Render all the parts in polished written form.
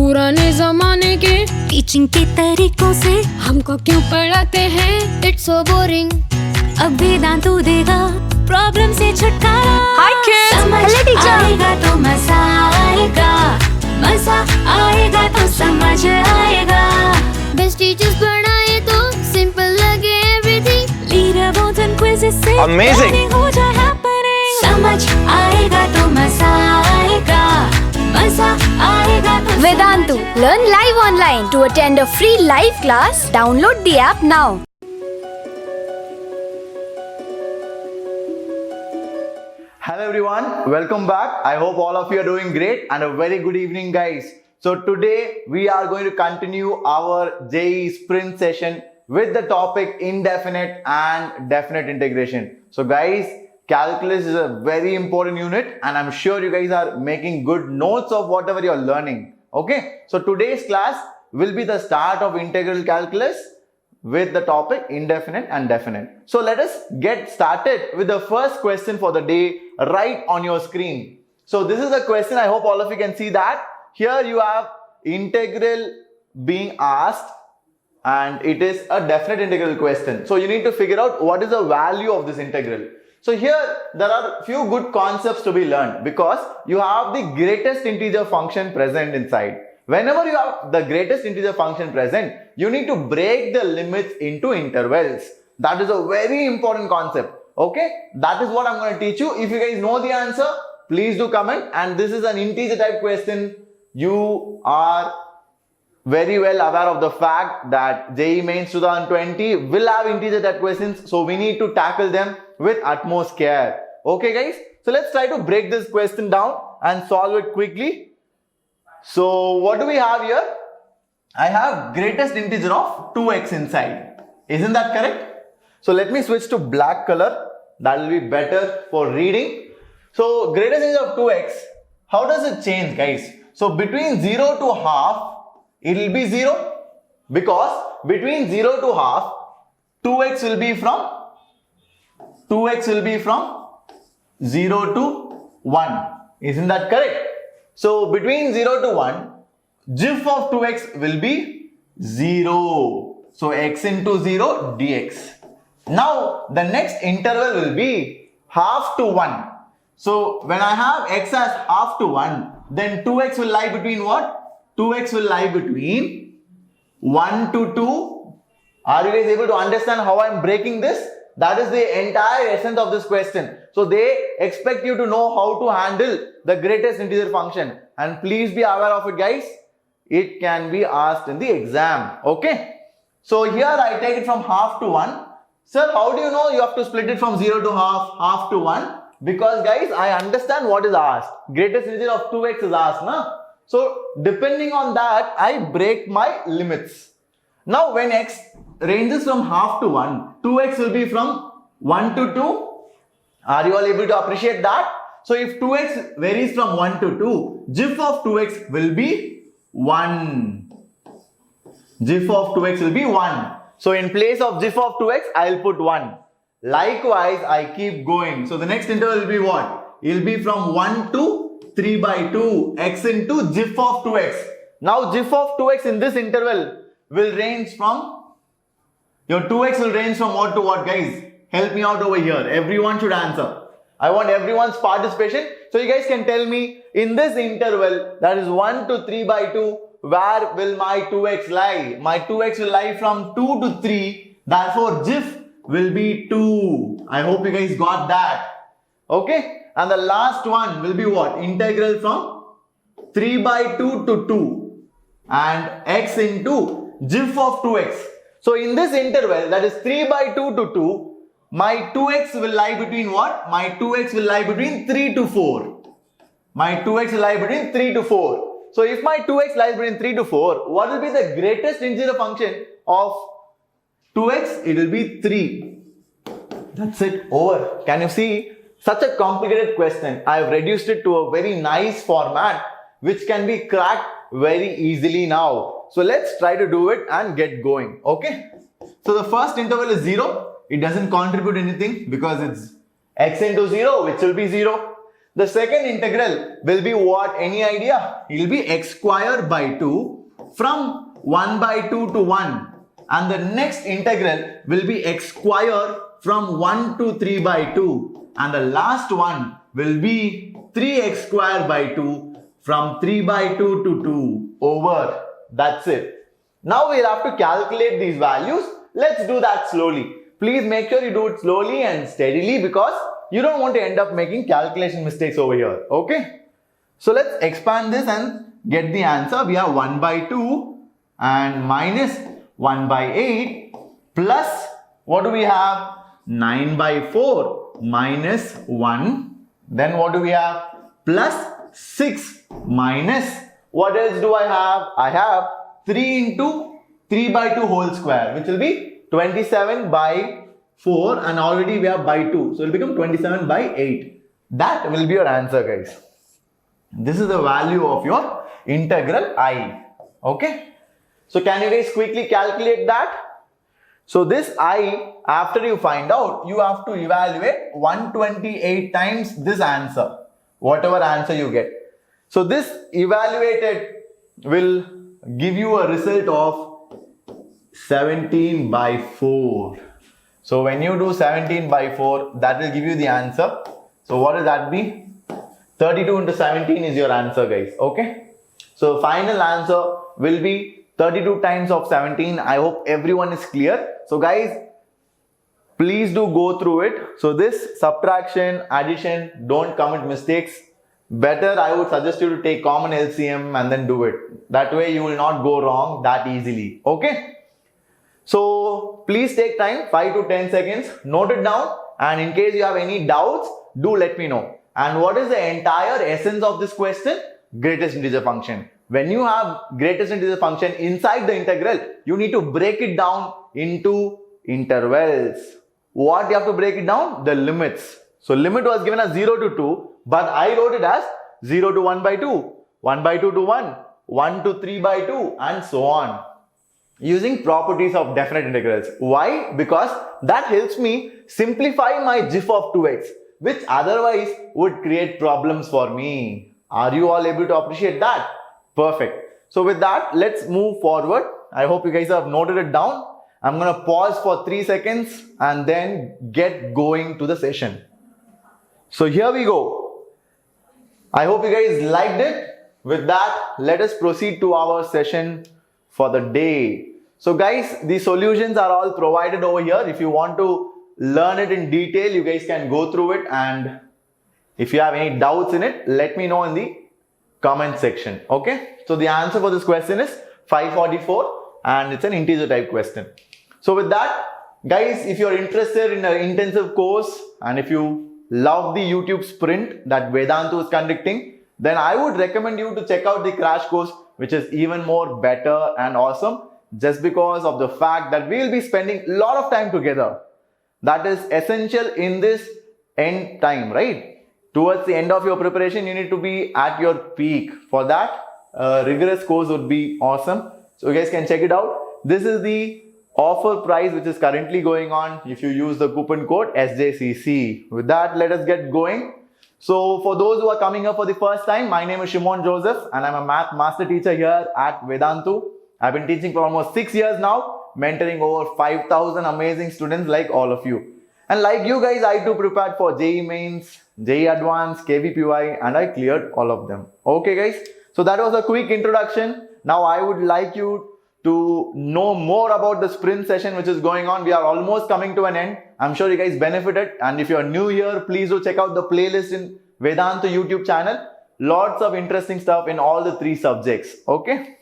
पुराने जमाने के टीचिंग के तरीकों से हमको क्यों पढ़ाते हैं? It's so boring. अब वेदांतु देगा प्रॉब्लम से छुटकारा। Hi kids. समझ आएगा तो मजा आएगा, मजा आएगा तो समझ आएगा। Best teachers पढ़ाए तो simple लगे everything. Leaderboards and quizzes से Amazing. learning हो जाए happening। समझ आएगा तो मजा आएगा, मजा आएगा तो Vedantu. Learn live online. To attend a free live class, download the app now. Hello everyone, welcome back. I hope all of you are doing great and a very good evening guys. So today we are going to continue our JEE sprint session with the topic indefinite and definite integration. So guys, calculus is a very important unit and I'm sure you guys are making good notes of whatever you are learning. Okay, so today's class will be the start of integral calculus with the topic indefinite and definite. So let us get started with the first question for the day right on your screen. So this is a question, I hope all of you can see that. Here you have integral being asked and it is a definite integral question. So you need to figure out what is the value of this integral. So here there are few good concepts to be learned because you have the greatest integer function present inside. Whenever you have the greatest integer function present, you need to break the limits into intervals. That is a very important concept. Okay, that is what I'm going to teach you. If you guys know the answer, please do comment. And this is an integer type question. You are very well aware of the fact that JEE Mains 2020 will have integer type questions. So we need to tackle them with utmost care. Okay guys, so let's try to break this question down and solve it quickly. So what do we have here? I have greatest integer of 2x inside. Isn't that correct? So let me switch to black color. That will be better for reading. So greatest integer of 2x, how does it change guys? So between 0 to half, it will be 0 because between 0 to half, 2x will be from 0 to 1. Isn't that correct? So between 0 to 1, GIF of 2x will be 0. So x into 0 dx. Now the next interval will be half to 1. So when I have x as half to 1, then 2x will lie between what? 2x will lie between 1 to 2. Are you guys able to understand how I am breaking this? That is the entire essence of this question. So they expect you to know how to handle the greatest integer function. And please be aware of it guys. It can be asked in the exam. Okay. So here I take it from half to 1. Sir, how do you know you have to split it from 0 to half to 1? Because guys, I understand what is asked. Greatest integer of 2x is asked. Na? So depending on that, I break my limits. Now when x ranges from half to 1, 2x will be from 1 to 2. Are you all able to appreciate that? So if 2x varies from 1 to 2, GIF of 2x will be 1. GIF of 2x will be 1. So in place of GIF of 2x, I will put 1. Likewise, I keep going. So the next interval will be what? It will be from 1 to 3 by 2. X into GIF of 2x. Now GIF of 2x in this interval will range from, your 2x will range from what to what guys? Help me out over here. Everyone should answer. I want everyone's participation. So you guys can tell me in this interval that is 1 to 3 by 2, where will my 2x lie? My 2x will lie from 2 to 3. Therefore, GIF will be 2. I hope you guys got that. Okay. And the last one will be what? Integral from 3 by 2 to 2. And x into GIF of 2x. So in this interval that is 3 by 2 to 2, my 2x will lie between what? My 2x will lie between 3 to 4. My 2x will lie between 3 to 4. So if my 2x lies between 3 to 4, what will be the greatest integer function of 2x? It will be 3. That's it. Over. Can you see? Such a complicated question. I have reduced it to a very nice format which can be cracked very easily now. So let's try to do it and get going. Okay. So the first interval is 0. It doesn't contribute anything because it's x into 0, which will be 0. The second integral will be what? Any idea? It will be x square by 2 from 1 by 2 to 1. And the next integral will be x square from 1 to 3 by 2. And the last one will be 3x square by 2 from 3 by 2 to 2 over. That's it. Now we'll have to calculate these values. Let's do that slowly. Please make sure you do it slowly and steadily because you don't want to end up making calculation mistakes over here. Okay? So let's expand this and get the answer. We have 1 by 2 and minus 1 by 8 plus what do we have? 9 by 4 minus 1. Then what do we have? Plus 6 minus, what else do I have? I have 3 into 3 by 2 whole square, which will be 27 by 4, and already we have by 2. So it will become 27 by 8. That will be your answer, guys. This is the value of your integral I. Okay? So can you guys quickly calculate that? So this I, after you find out, you have to evaluate 128 times this answer, whatever answer you get. So this evaluated will give you a result of 17 by 4. So when you do 17 by 4, that will give you the answer. So what does that be? 32 into 17 is your answer, guys. Okay? So final answer will be 32 times of 17. I hope everyone is clear. So guys, please do go through it. So this subtraction, addition, don't commit mistakes. Better, I would suggest you to take common LCM and then do it. That way you will not go wrong that easily. Okay? So please take time, 5 to 10 seconds. Note it down, and in case you have any doubts, do let me know. And what is the entire essence of this question? Greatest integer function. When you have greatest integer function inside the integral, you need to break it down into intervals. What you have to break it down? The limits. So limit was given as 0 to 2, but I wrote it as 0 to 1 by 2, 1 by 2 to 1, 1 to 3 by 2, and so on. Using properties of definite integrals. Why? Because that helps me simplify my GIF of 2x, which otherwise would create problems for me. Are you all able to appreciate that? Perfect. So with that, let's move forward. I hope you guys have noted it down. I'm going to pause for 3 seconds and then get going to the session. So here we go. I hope you guys liked it. With that, let us proceed to our session for the day. So guys, the solutions are all provided over here. If you want to learn it in detail, you guys can go through it, and if you have any doubts in it, let me know in the comment section. Okay, so the answer for this question is 544, and it's an integer type question. So with that, guys, if you're interested in an intensive course and if you love the YouTube sprint that Vedantu is conducting, then I would recommend you to check out the crash course, which is even more better and awesome, just because of the fact that we will be spending a lot of time together. That is essential in this end time, right? Towards the end of your preparation, you need to be at your peak. For that, a rigorous course would be awesome. So you guys can check it out. This is the offer price which is currently going on if you use the coupon code SJCC. With that, let us get going. So for those who are coming up for the first time, my name is Shimon Joseph and I'm a math master teacher here at Vedantu. I've been teaching for almost 6 years now, mentoring over 5,000 amazing students like all of you. And like you guys, I too prepared for JEE Mains, JEE Advanced, KVPY, and I cleared all of them. Okay guys, so that was a quick introduction. Now I would like you to know more about the sprint session which is going on. We are almost coming to an end. I'm sure you guys benefited, and if you're new here, please do check out the playlist in Vedantu YouTube channel. Lots of interesting stuff in all the 3 subjects. Okay.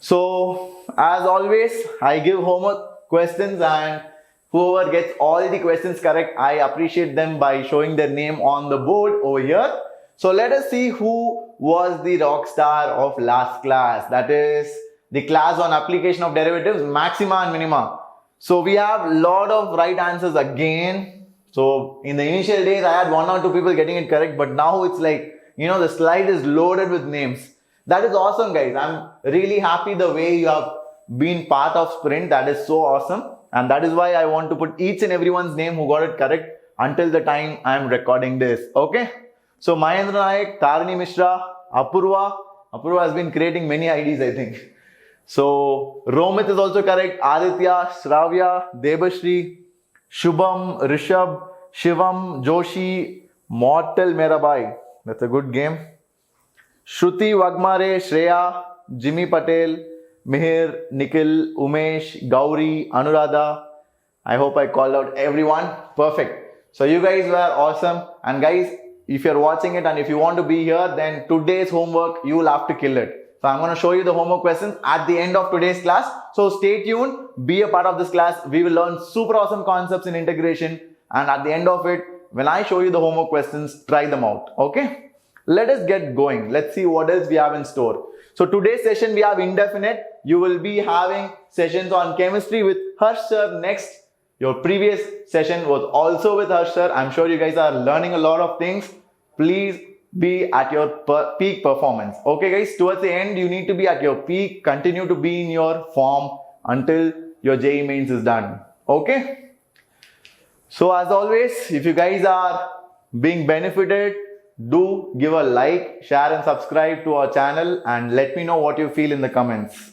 So as always, I give homework questions, and whoever gets all the questions correct, I appreciate them by showing their name on the board over here. So let us see who was the rock star of last class. That is the class on application of derivatives, maxima and minima. So we have a lot of right answers again. So in the initial days, I had 1 or 2 people getting it correct, but now it's like, the slide is loaded with names. That is awesome, guys. I'm really happy the way you have been part of sprint. That is so awesome. And that is why I want to put each and everyone's name who got it correct until the time I'm recording this. Okay. So Mahendra Naik, Tarini Mishra, Apurva. Apurva has been creating many IDs, I think. So Romit is also correct. Aditya, Shravya, Debashri, Shubham, Rishabh, Shivam, Joshi, Mortal Merabai. That's a good game. Shruti, Wagmare, Shreya, Jimmy Patel, Mihir, Nikhil, Umesh, Gauri, Anuradha. I hope I called out everyone. Perfect. So you guys were awesome. And guys, if you're watching it and if you want to be here, then today's homework, you will have to kill it. So I'm going to show you the homework questions at the end of today's class. So stay tuned. Be a part of this class. We will learn super awesome concepts in integration. And at the end of it, when I show you the homework questions, try them out. Okay? Let us get going. Let's see what else we have in store. So today's session, we have indefinite. You will be having sessions on chemistry with Harsh Sir next. Your previous session was also with Harsh Sir. I'm sure you guys are learning a lot of things. Please be at your peak performance. Okay guys, towards the end, you need to be at your peak. Continue to be in your form until your JEE Mains is done. Okay? So as always, if you guys are being benefited, do give a like, share and subscribe to our channel and let me know what you feel in the comments.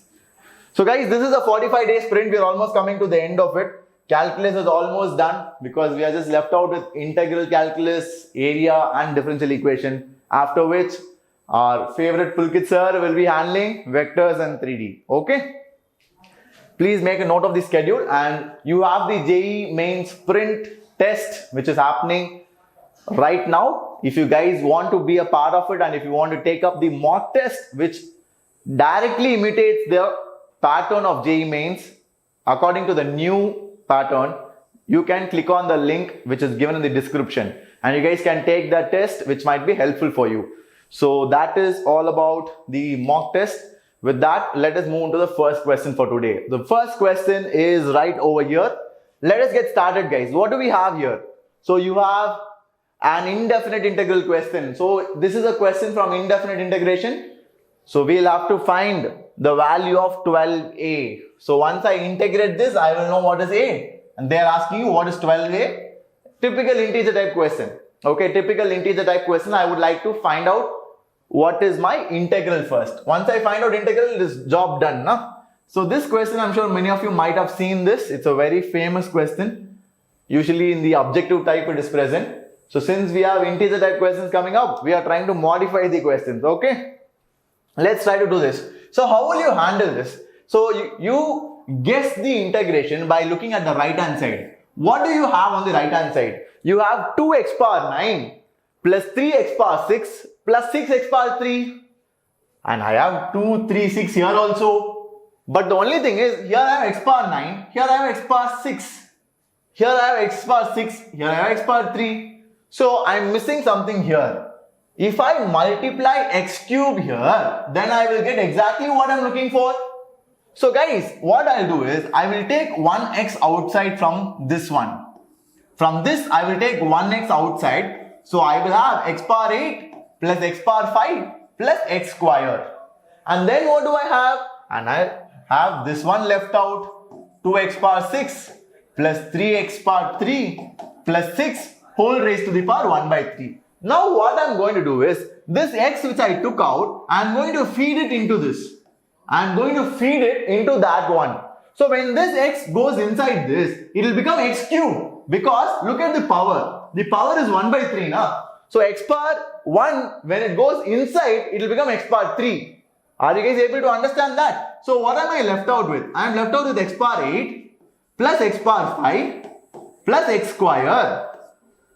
So guys, this is a 45-day sprint. We're almost coming to the end of it. Calculus is almost done because we are just left out with integral calculus, area and differential equation. After which our favorite Pulkit sir will be handling vectors and 3D. Okay? Please make a note of the schedule and you have the JEE Main sprint test which is happening right now. If you guys want to be a part of it and if you want to take up the mock test which directly imitates the pattern of JEE Mains according to the new pattern, you can click on the link which is given in the description and you guys can take that test which might be helpful for you. So that is all about the mock test. With that, let us move on to the first question for today. The first question is right over here. Let us get started guys. What do we have here? So you have an indefinite integral question. So this is a question from indefinite integration. So we'll have to find the value of 12a. So once I integrate this, I will know what is a. And they are asking you what is 12a? Typical integer type question. Okay, typical integer type question. I would like to find out what is my integral first. Once I find out integral, this job done. Nah? So this question, I'm sure many of you might have seen this. It's a very famous question. Usually in the objective type it is present. So since we have integer type questions coming up, we are trying to modify the questions. Okay. Let's try to do this. So how will you handle this? So you guess the integration by looking at the right hand side. What do you have on the right hand side? You have 2x power 9 plus 3x power 6 plus 6x power 3. And I have 2, 3, 6 here also. But the only thing is, here I have x power 9, here I have x power 6. Here I have x power 6, here I have x power 3. So I am missing something here. If I multiply x cube here, then I will get exactly what I am looking for. So guys, what I'll do is, I will take 1x outside from this one. From this, I will take 1x outside. So I will have x power 8 plus x power 5 plus x square. And then what do I have? And I have this one left out. 2x power 6 plus 3x power 3 plus 6 whole raised to the power 1 by 3. Now what I am going to do is, this x which I took out, I am going to feed it into this. I am going to feed it into that one. So when this x goes inside this, it will become x cube. Because look at the power. The power is 1 by 3 now. So x power 1, when it goes inside, it will become x power 3. Are you guys able to understand that? So what am I left out with? I am left out with x power 8 plus x power 5 plus x square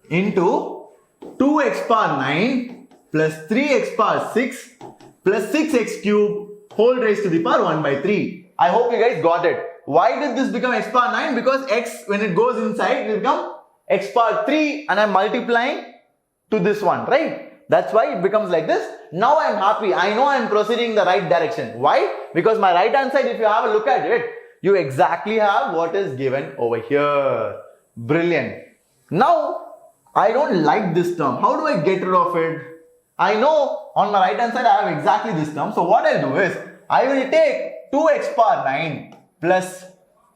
into 2x power 9 plus 3x power 6 plus 6x cube whole raised to the power 1 by 3. I hope you guys got it. Why did this become x power 9? Because x, when it goes inside, it will become x power 3 and I am multiplying to this one, right? That's why it becomes like this. Now I am happy. I know I am proceeding in the right direction. Why? Because my right hand side, if you have a look at it, you exactly have what is given over here. Brilliant. Now, I don't like this term. How do I get rid of it? I know on my right hand side, I have exactly this term. So what I'll do is, I will take 2x power 9 plus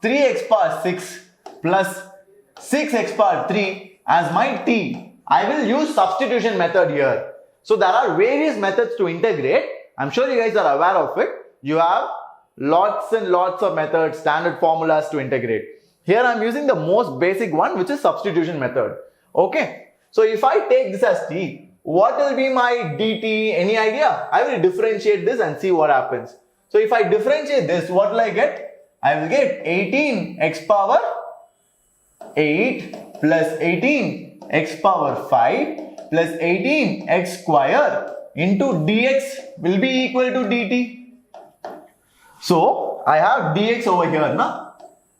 3x power 6 plus 6x power 3 as my t. I will use substitution method here. So there are various methods to integrate. I'm sure you guys are aware of it. You have lots and lots of methods, standard formulas to integrate. Here I'm using the most basic one, which is substitution method. Okay. So if I take this as t, what will be my dt? Any idea? I will differentiate this and see what happens. So if I differentiate this, what will I get? I will get 18 x power 8 plus 18 x power 5 plus 18 x square into dx will be equal to dt. So I have dx over here, na?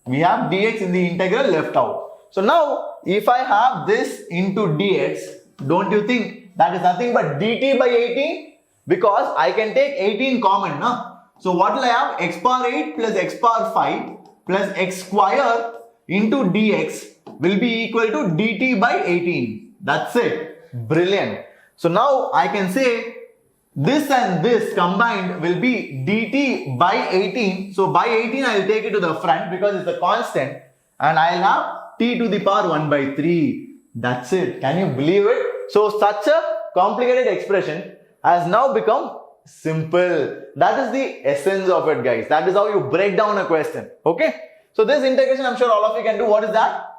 We have dx in the integral left out. So now if I have this into dx, don't you think that is nothing but dt by 18? Because I can take 18 common, na? So what will I have? X power 8 plus x power 5 plus x square into dx will be equal to dt by 18. That's it. Brilliant. So now I can say this and this combined will be dt by 18. So by 18 I will take it to the front because it's a constant, and I will have t to the power 1 by 3. That's it. Can you believe it? So such a complicated expression has now become simple. That is the essence of it, guys. That is how you break down a question. Okay. So this integration, I'm sure all of you can do. What is that?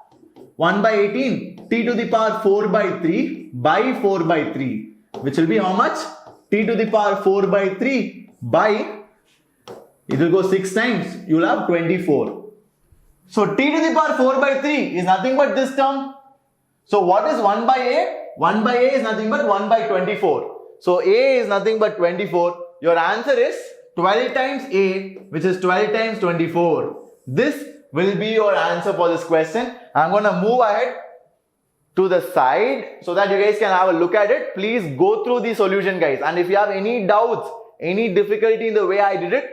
1 by 18 t to the power 4 by 3 by 4 by 3, which will be how much? T to the power 4 by 3 by, it will go 6 times, you will have 24. So t to the power 4 by 3 is nothing but this term. So what is 1 by a? 1 by a is nothing but 1 by 24. So a is nothing but 24. Your answer is 12 times a, which is 12 times 24. This will be your answer for this question. I'm going to move ahead to the side so that you guys can have a look at it. Please go through the solution, guys. And if you have any doubts, any difficulty in the way I did it,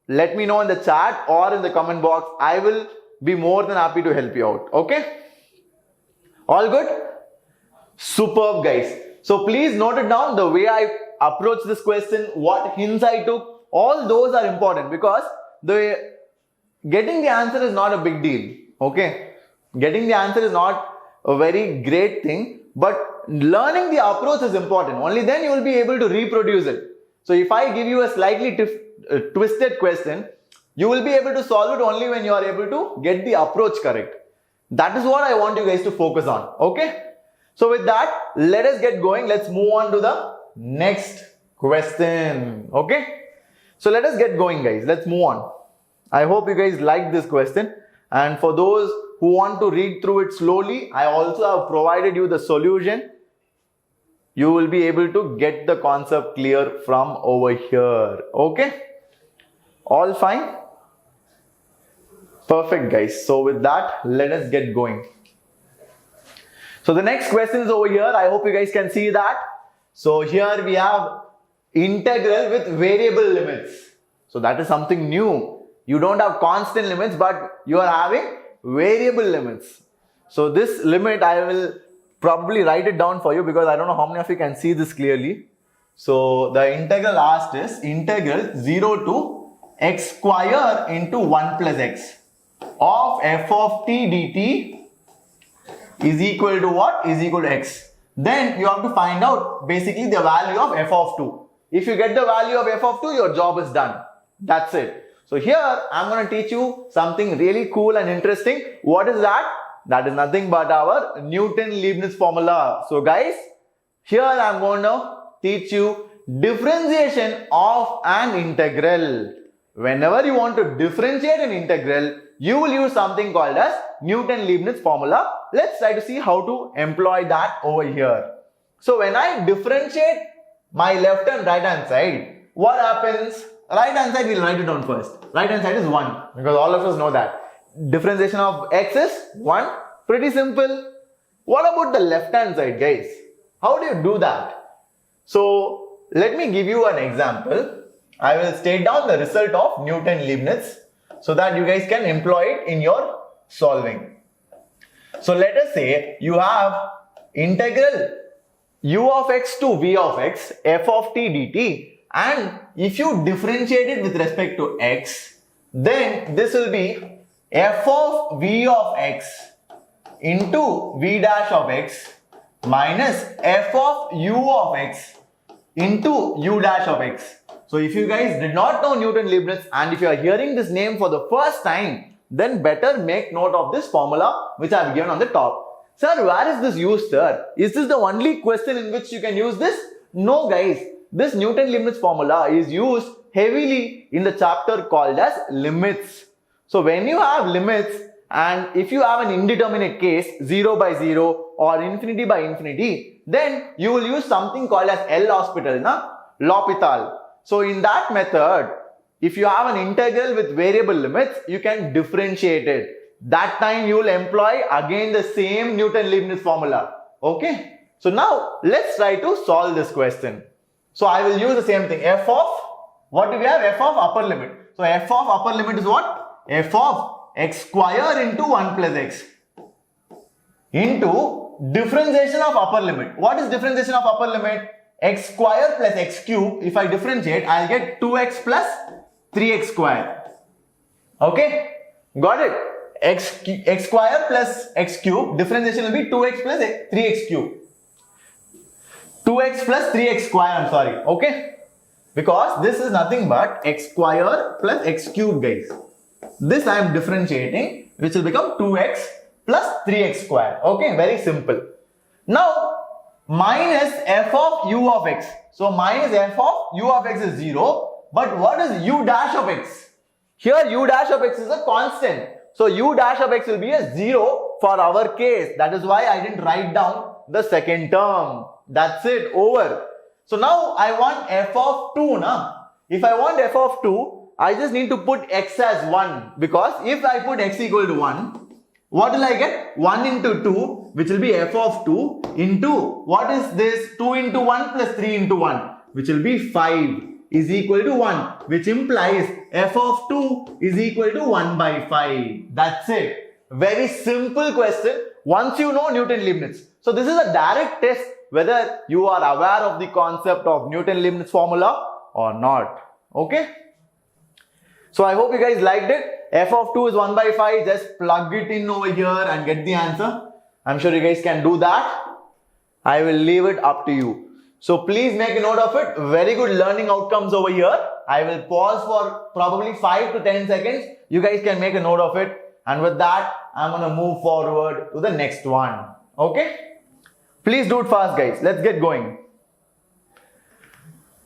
let me know in the chat or in the comment box. I will be more than happy to help you out. Okay? All good? Superb, guys. So please note it down, the way I approached this question, what hints I took, all those are important because getting the answer is not a big deal. Okay? Getting the answer is not a very great thing, but learning the approach is important. Only then you will be able to reproduce it. So if I give you a slightly twisted question, you will be able to solve it only when you are able to get the approach correct. That is what I want you guys to focus on. Okay? So with that, let us get going. Let's move on to the next question. Okay? So let us get going, guys. Let's move on. I hope you guys like this question. And for those who want to read through it slowly, I also have provided you the solution. You will be able to get the concept clear from over here. Okay? All fine? Perfect, guys. So with that, let us get going. So the next question is over here. I hope you guys can see that. So here we have integral with variable limits. So that is something new. You don't have constant limits, but you are having variable limits. So this limit, I will probably write it down for you because I don't know how many of you can see this clearly. So the integral asked is integral 0 to x square into 1 plus x of f of t dt is equal to what? Is equal to x. Then you have to find out basically the value of f of 2. If you get the value of f of 2, your job is done. That's it. So here I'm going to teach you something really cool and interesting. What is that? That is nothing but our Newton-Leibniz formula. So guys, here I'm going to teach you differentiation of an integral. Whenever you want to differentiate an integral, you will use something called as Newton-Leibniz formula. Let's try to see how to employ that over here. So when I differentiate my left and right hand side, what happens? Right hand side, we'll write it down first. Right hand side is 1 because all of us know that. Differentiation of x is 1. Pretty simple. What about the left hand side, guys? How do you do that? So let me give you an example. I will state down the result of Newton-Leibniz so that you guys can employ it in your solving. So let us say you have integral u of x to v of x f of t dt, and if you differentiate it with respect to x, then this will be f of v of x into v dash of x minus f of u of x into u dash of x. So if you guys did not know Newton-Leibniz and if you are hearing this name for the first time, then better make note of this formula which I have given on the top. Sir, where is this used, sir? Is this the only question in which you can use this? No guys, this Newton-Leibniz formula is used heavily in the chapter called as limits. So when you have limits and if you have an indeterminate case 0 by 0 or infinity by infinity, then you will use something called as L'Hospital, L'Hopital. So in that method, if you have an integral with variable limits, you can differentiate it. That time you will employ again the same Newton-Leibniz formula. Okay. So now let's try to solve this question. So I will use the same thing. F of, what do we have? F of upper limit. So f of upper limit is what? F of x square into 1 plus x into differentiation of upper limit. What is differentiation of upper limit? X square plus x cube. If I differentiate, I'll get 2x plus 3x square. Okay, got it? X square plus x cube. Differentiation will be 2x plus 3x cube. 2x plus 3x square, I'm sorry. Okay, because this is nothing but x square plus x cube, guys. This I am differentiating, which will become 2x plus 3x square. Okay, very simple. Now minus f of u of x. So minus f of u of x is 0. But what is u dash of x? Here u dash of x is a constant. So u dash of x will be a 0 for our case. That is why I didn't write down the second term. That's it, over. So now I want f of 2. If I want f of 2, I just need to put x as 1. Because if I put x equal to 1, what will I get? 1 into 2, which will be f of 2 into, what is this? 2 into 1 plus 3 into 1, which will be 5 is equal to 1, which implies f of 2 is equal to 1 by 5. That's it. Very simple question once you know Newton-Leibniz. So this is a direct test whether you are aware of the concept of Newton-Leibniz formula or not. Okay. So I hope you guys liked it. F of 2 is 1 by 5. Just plug it in over here and get the answer. I'm sure you guys can do that. I will leave it up to you. So please make a note of it. Very good learning outcomes over here. I will pause for probably 5 to 10 seconds. You guys can make a note of it. And with that, I'm going to move forward to the next one. Okay? Please do it fast, guys. Let's get going.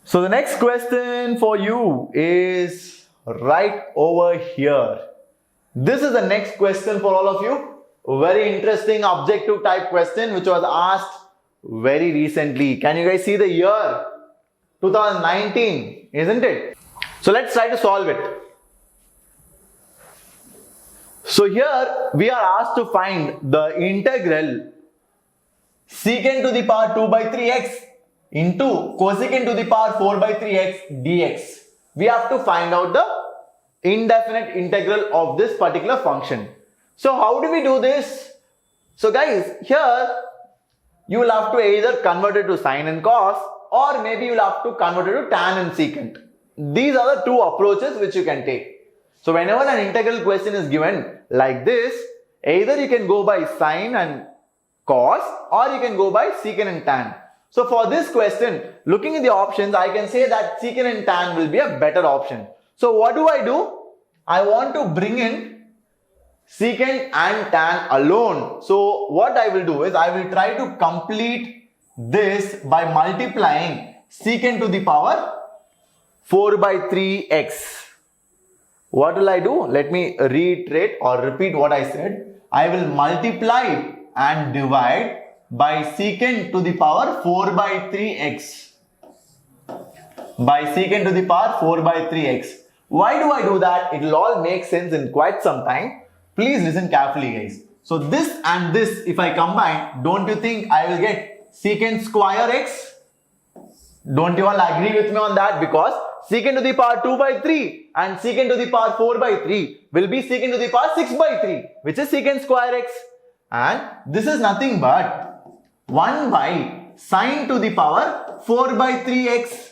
So the next question for you is right over here. This is the next question for all of you. A very interesting objective type question which was asked very recently. Can you guys see the year? 2019, isn't it? So let's try to solve it. So here we are asked to find the integral secant to the power 2 by 3x into cosecant to the power 4 by 3x dx. We have to find out the indefinite integral of this particular function. So how do we do this? So guys, here you will have to either convert it to sine and cos, or maybe you will have to convert it to tan and secant. These are the two approaches which you can take. So whenever an integral question is given like this, either you can go by sine and cos, or you can go by secant and tan. So for this question, looking at the options, I can say that secant and tan will be a better option. So what do? I want to bring in secant and tan alone. So what I will do is I will try to complete this by multiplying secant to the power 4 by 3x. What will I do? Let me reiterate or repeat what I said. I will multiply and divide by secant to the power 4 by 3x. By secant to the power 4 by 3x. Why do I do that? It will all make sense in quite some time. Please listen carefully, guys. So this and this, if I combine, don't you think I will get secant square x? Don't you all agree with me on that? Because secant to the power 2 by 3 and secant to the power 4 by 3 will be secant to the power 6 by 3, which is secant square x. And this is nothing but 1 by sine to the power 4 by 3x.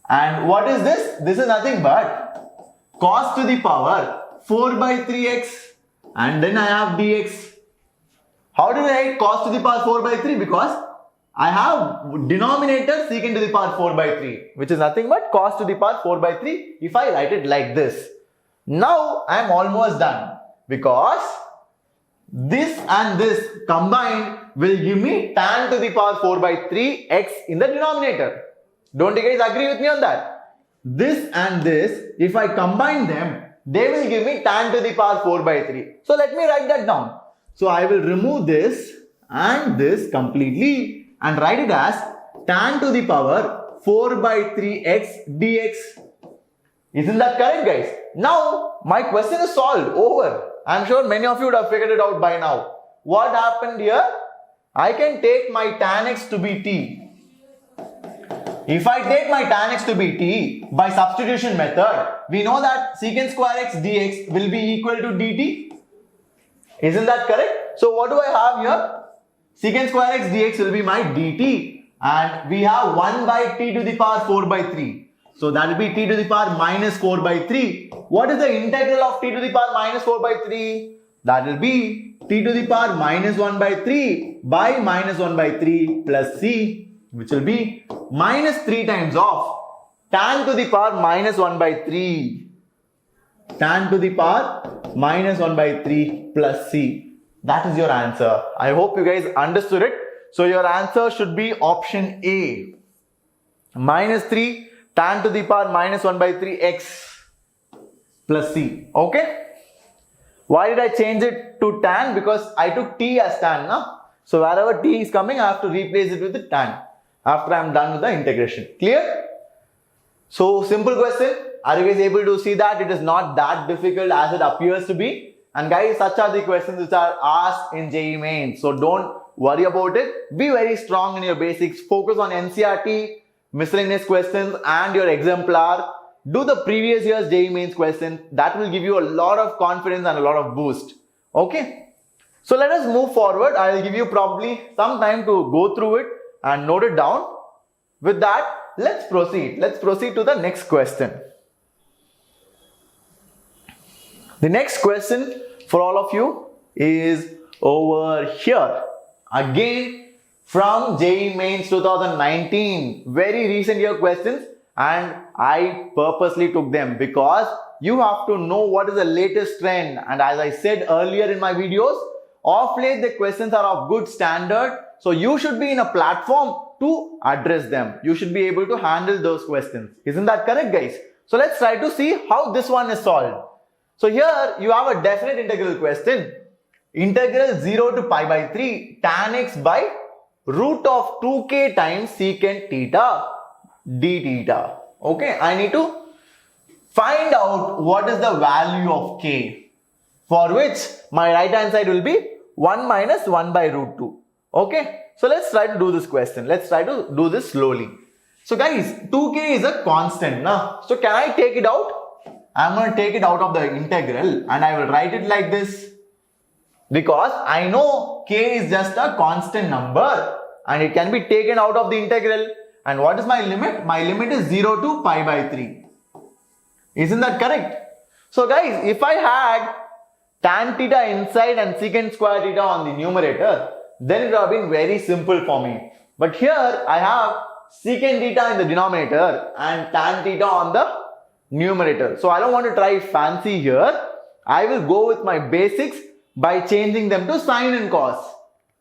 And what is this? This is nothing but cos to the power 4 by 3x. And then I have dx. How did I write cos to the power 4 by 3? Because I have denominator secant to the power 4 by 3, which is nothing but cos to the power 4 by 3 if I write it like this. Now I am almost done because this and this combined will give me tan to the power 4 by 3 x in the denominator. Don't you guys agree with me on that? This and this, if I combine them, they will give me tan to the power 4 by 3. So let me write that down. So I will remove this and this completely and write it as tan to the power 4 by 3x dx. Isn't that correct, guys? Now my question is solved, over. I'm sure many of you would have figured it out by now. What happened here? I can take my tan x to be t. If I take my tan x to be t by substitution method, we know that secant square x dx will be equal to dt. Isn't that correct? So what do I have here? Secant square x dx will be my dt, and we have 1 by t to the power 4 by 3. So that will be t to the power minus 4 by 3. What is the integral of t to the power minus 4 by 3? That will be t to the power minus 1 by 3 by minus 1 by 3 plus c, which will be minus 3 times of tan to the power minus 1 by 3. Tan to the power minus 1 by 3 plus c. That is your answer. I hope you guys understood it. So your answer should be option A. Minus 3 tan to the power minus 1 by 3 x plus c. Okay? Why did I change it to tan? Because I took t as tan. No? So wherever t is coming, I have to replace it with the tan after I am done with the integration. Clear? So simple question. Are you guys able to see that it is not that difficult as it appears to be? And guys, such are the questions which are asked in JEE Mains. So don't worry about it. Be very strong in your basics. Focus on NCERT, miscellaneous questions and your exemplar. Do the previous year's JEE Mains questions. That will give you a lot of confidence and a lot of boost. Okay. So let us move forward. I will give you probably some time to go through it and note it down. With that, let's proceed. Let's proceed to the next question. The next question for all of you is over here. Again from JEE Mains 2019. Very recent year questions, and I purposely took them because you have to know what is the latest trend. And as I said earlier in my videos, of late the questions are of good standard. So you should be in a platform to address them. You should be able to handle those questions. Isn't that correct, guys? So let's try to see how this one is solved. So here you have a definite integral question. Integral 0 to pi by 3 tan x by root of 2k times secant theta d theta. Okay, I need to find out what is the value of k, for which my right hand side will be 1 minus 1 by root 2. Okay, so let's try to do this question. Let's try to do this slowly. So guys, 2k is a constant. Nah? So can I take it out? I'm going to take it out of the integral and I will write it like this. Because I know k is just a constant number and it can be taken out of the integral. And what is my limit? My limit is 0 to pi by 3. Isn't that correct? So guys, if I had tan theta inside and secant square theta on the numerator, then it would have been very simple for me. But here I have secant theta in the denominator and tan theta on the numerator. So I don't want to try fancy here. I will go with my basics by changing them to sine and cos.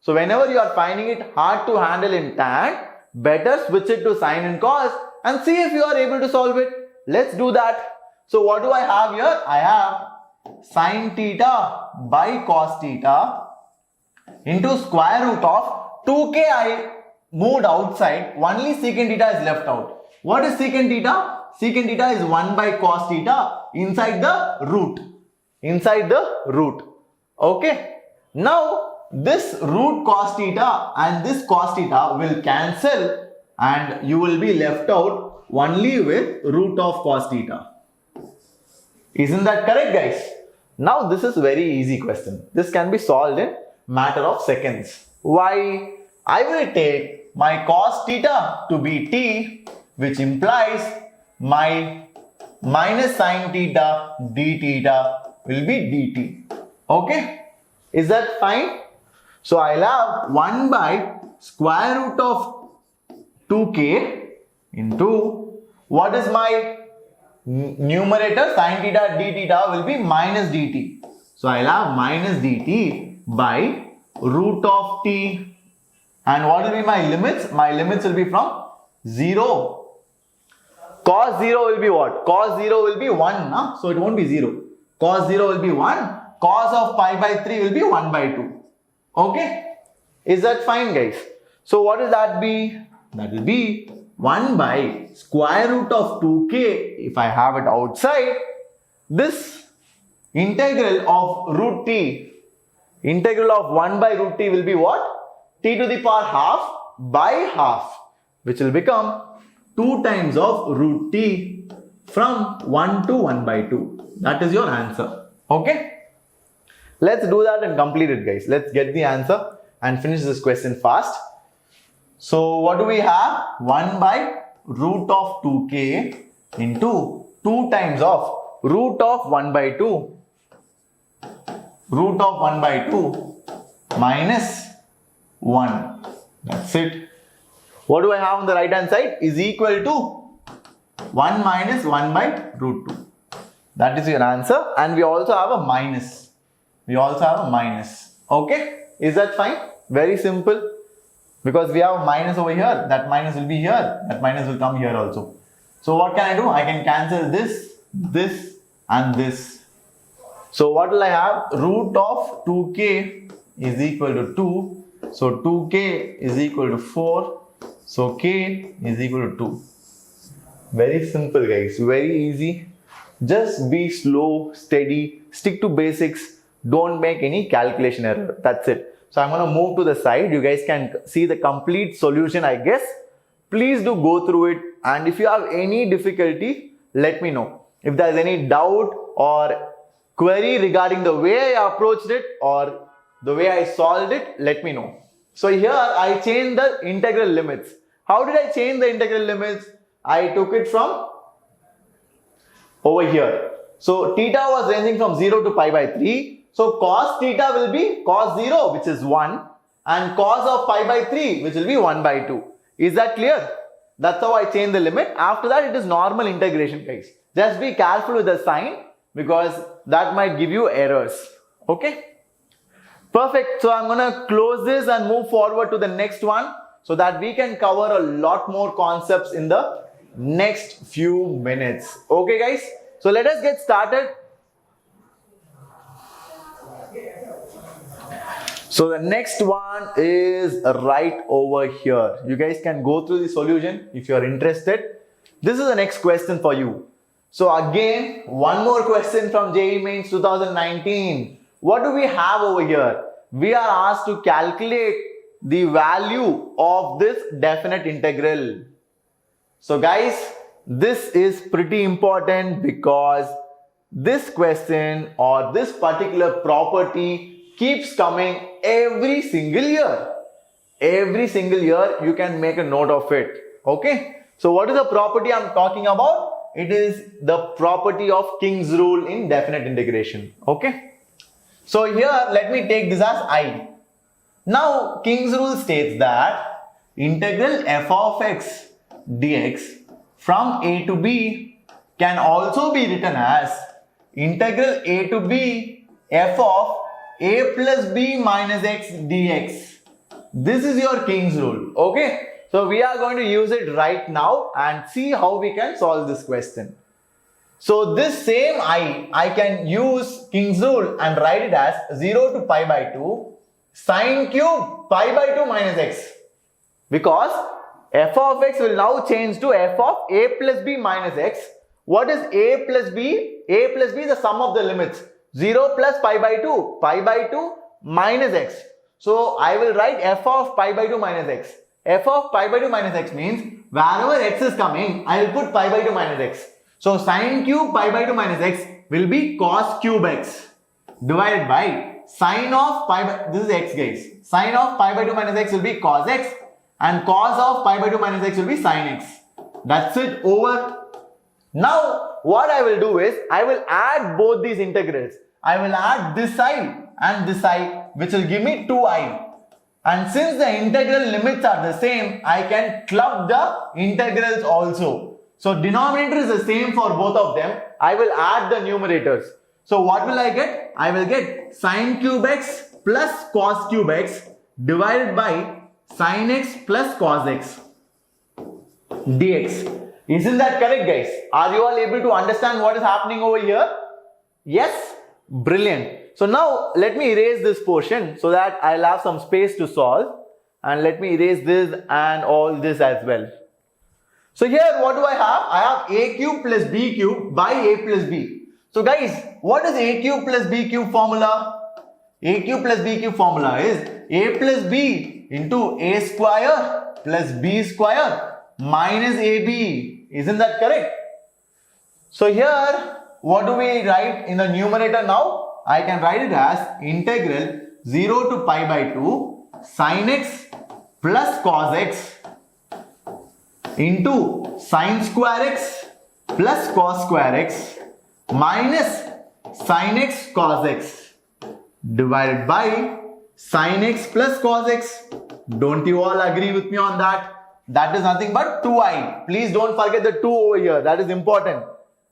So whenever you are finding it hard to handle in tan, better switch it to sine and cos and see if you are able to solve it. Let's do that. So what do I have here? I have sine theta by cos theta into square root of 2k. I moved outside, only secant theta is left out. What is secant theta? Secant theta is 1 by cos theta inside the root. Inside the root. Okay. Now this root cos theta and this cos theta will cancel and you will be left out only with root of cos theta. Isn't that correct, guys? Now this is very easy question. This can be solved in matter of seconds. Why? I will take my cos theta to be t, which implies my minus sine theta d theta will be dt. Okay? Is that fine? So I'll have 1 by square root of 2k into, what is my numerator? Sin theta d theta will be minus dt. So I'll have minus dt by root of t. And what will be my limits? My limits will be from 0. Cos 0 will be what? Cos 0 will be 1, no? So it won't be 0. Cos 0 will be 1. Cos of pi by 3 will be 1 by 2. Okay? Is that fine, guys? So what will that be? That will be 1 by square root of 2k. If I have it outside, this integral of root t, integral of 1 by root t will be what? T to the power half by half, which will become 2 times of root t from 1 to 1 by 2. That is your answer. Okay? Let's do that and complete it, guys. Let's get the answer and finish this question fast. So what do we have? 1 by root of 2k into 2 times of root of 1 by 2. Root of 1 by 2 minus 1. That's it. What do I have on the right hand side? Is equal to 1 minus 1 by root 2. That is your answer. And we also have a minus. We also have a minus. Okay? Is that fine? Very simple. Because we have a minus over here. That minus will be here. That minus will come here also. So what can I do? I can cancel this, this and this. So what will I have? Root of 2k is equal to 2. So 2k is equal to 4. So k is equal to 2. Very simple, guys. Very easy. Just be slow, steady, stick to basics. Don't make any calculation error. That's it. So I'm going to move to the side. You guys can see the complete solution, I guess. Please do go through it. And if you have any difficulty, let me know. If there's any doubt or query regarding the way I approached it or the way I solved it, let me know. So here I changed the integral limits. How did I change the integral limits? I took it from over here. So theta was ranging from 0 to pi by 3. So cos theta will be cos 0, which is 1, and cos of pi by 3, which will be 1 by 2. Is that clear? That's how I change the limit. After that, it is normal integration, guys. Just be careful with the sign because that might give you errors. Okay? Perfect. So I'm going to close this and move forward to the next one so that we can cover a lot more concepts in the next few minutes. Okay, guys? So let us get started. So the next one is right over here. You guys can go through the solution if you are interested. This is the next question for you. So again, one more question from JEE Mains 2019. What do we have over here? We are asked to calculate the value of this definite integral. So guys, this is pretty important because this question or this particular property keeps coming every single year. Every single year you can make a note of it. Okay. So what is the property I'm talking about? It is the property of King's rule in definite integration. Okay. So here let me take this as I. Now King's rule states that integral f of x dx from a to b can also be written as integral a to b f of a plus b minus x dx. This is your King's rule. Okay. So we are going to use it right now and see how we can solve this question. So this same I can use King's rule and write it as 0 to pi by 2 sine cube pi by 2 minus x. Because f of x will now change to f of a plus b minus x. What is a plus b? A plus b is the sum of the limits. 0 plus pi by 2 minus x. So I will write f of pi by 2 minus x. F of pi by 2 minus x means wherever x is coming, I will put pi by 2 minus x. So sine cube pi by 2 minus x will be cos cube x divided by sine of pi by, this is x guys. Sine of pi by 2 minus x will be cos x and cos of pi by 2 minus x will be sine x. That's it, over. Now what I will do is I will add both these integrals. I will add this I and this I, which will give me 2i. And since the integral limits are the same, I can club the integrals also. So denominator is the same for both of them. I will add the numerators. So what will I get? I will get sine cube x plus cos cube x divided by sin x plus cos x dx. Isn't that correct, guys? Are you all able to understand what is happening over here? Yes? Brilliant. So now let me erase this portion so that I'll have some space to solve. And let me erase this and all this as well. So here what do I have? I have a cube plus b cube by a plus b. So guys, what is a cube plus b cube formula? A cube plus b cube formula is a plus b into a square plus b square minus ab. Isn't that correct? So here, what do we write in the numerator now? I can write it as integral 0 to pi by 2 sin x plus cos x into sin square x plus cos square x minus sin x cos x divided by sin x plus cos x. Don't you all agree with me on that? That is nothing but 2i. Please don't forget the 2 over here. That is important.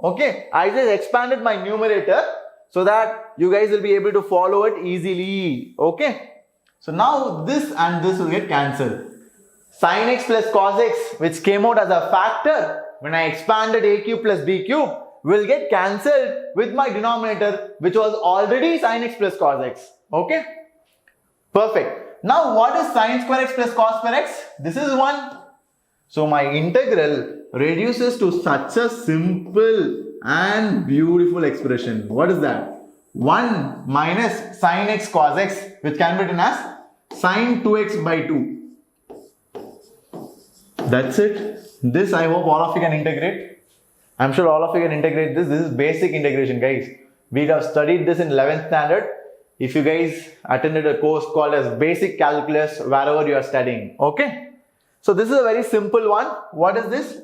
Okay. I just expanded my numerator so that you guys will be able to follow it easily. Okay. So now this and this will get cancelled. Sin x plus cos x, which came out as a factor when I expanded a cube plus b cube, will get cancelled with my denominator, which was already sin x plus cos x. Okay. Perfect. Now what is sin square x plus cos square x? This is 1. So my integral reduces to such a simple and beautiful expression. What is that? 1 minus sin x cos x, which can be written as sin 2x by 2. That's it. This I hope all of you can integrate. I'm sure all of you can integrate this. This is basic integration, guys. We have studied this in 11th standard. If you guys attended a course called as Basic Calculus wherever you are studying. Okay. So this is a very simple one. What is this?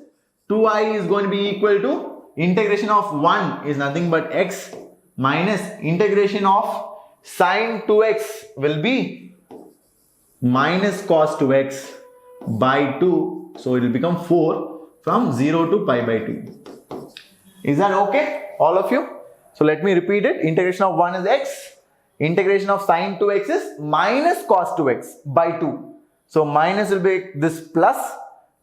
2i is going to be equal to integration of 1 is nothing but x minus integration of sin 2x will be minus cos 2x by 2. So it will become 4 from 0 to pi by 2. Is that okay? All of you? So let me repeat it. Integration of 1 is x. Integration of sin 2x is minus cos 2x by 2. So minus will be this plus,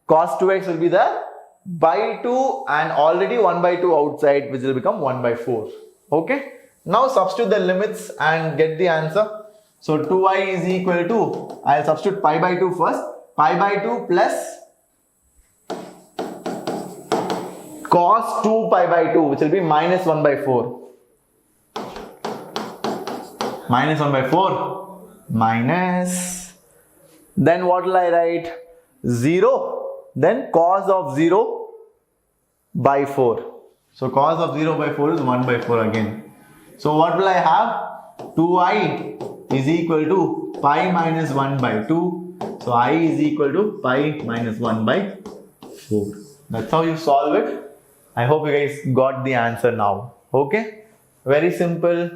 cos 2x will be there by 2 and already 1 by 2 outside, which will become 1 by 4. Okay. Now substitute the limits and get the answer. So 2i is equal to, I'll substitute pi by 2 first. Pi by 2 plus cos 2 pi by 2, which will be minus 1 by 4. Minus 1 by 4. Minus. Then what will I write? 0. Then cos of 0 by 4. So cos of 0 by 4 is 1 by 4 again. So what will I have? 2i is equal to pi minus 1 by 2. So I is equal to pi minus 1 by 4. That's how you solve it. I hope you guys got the answer now. Okay? Very simple.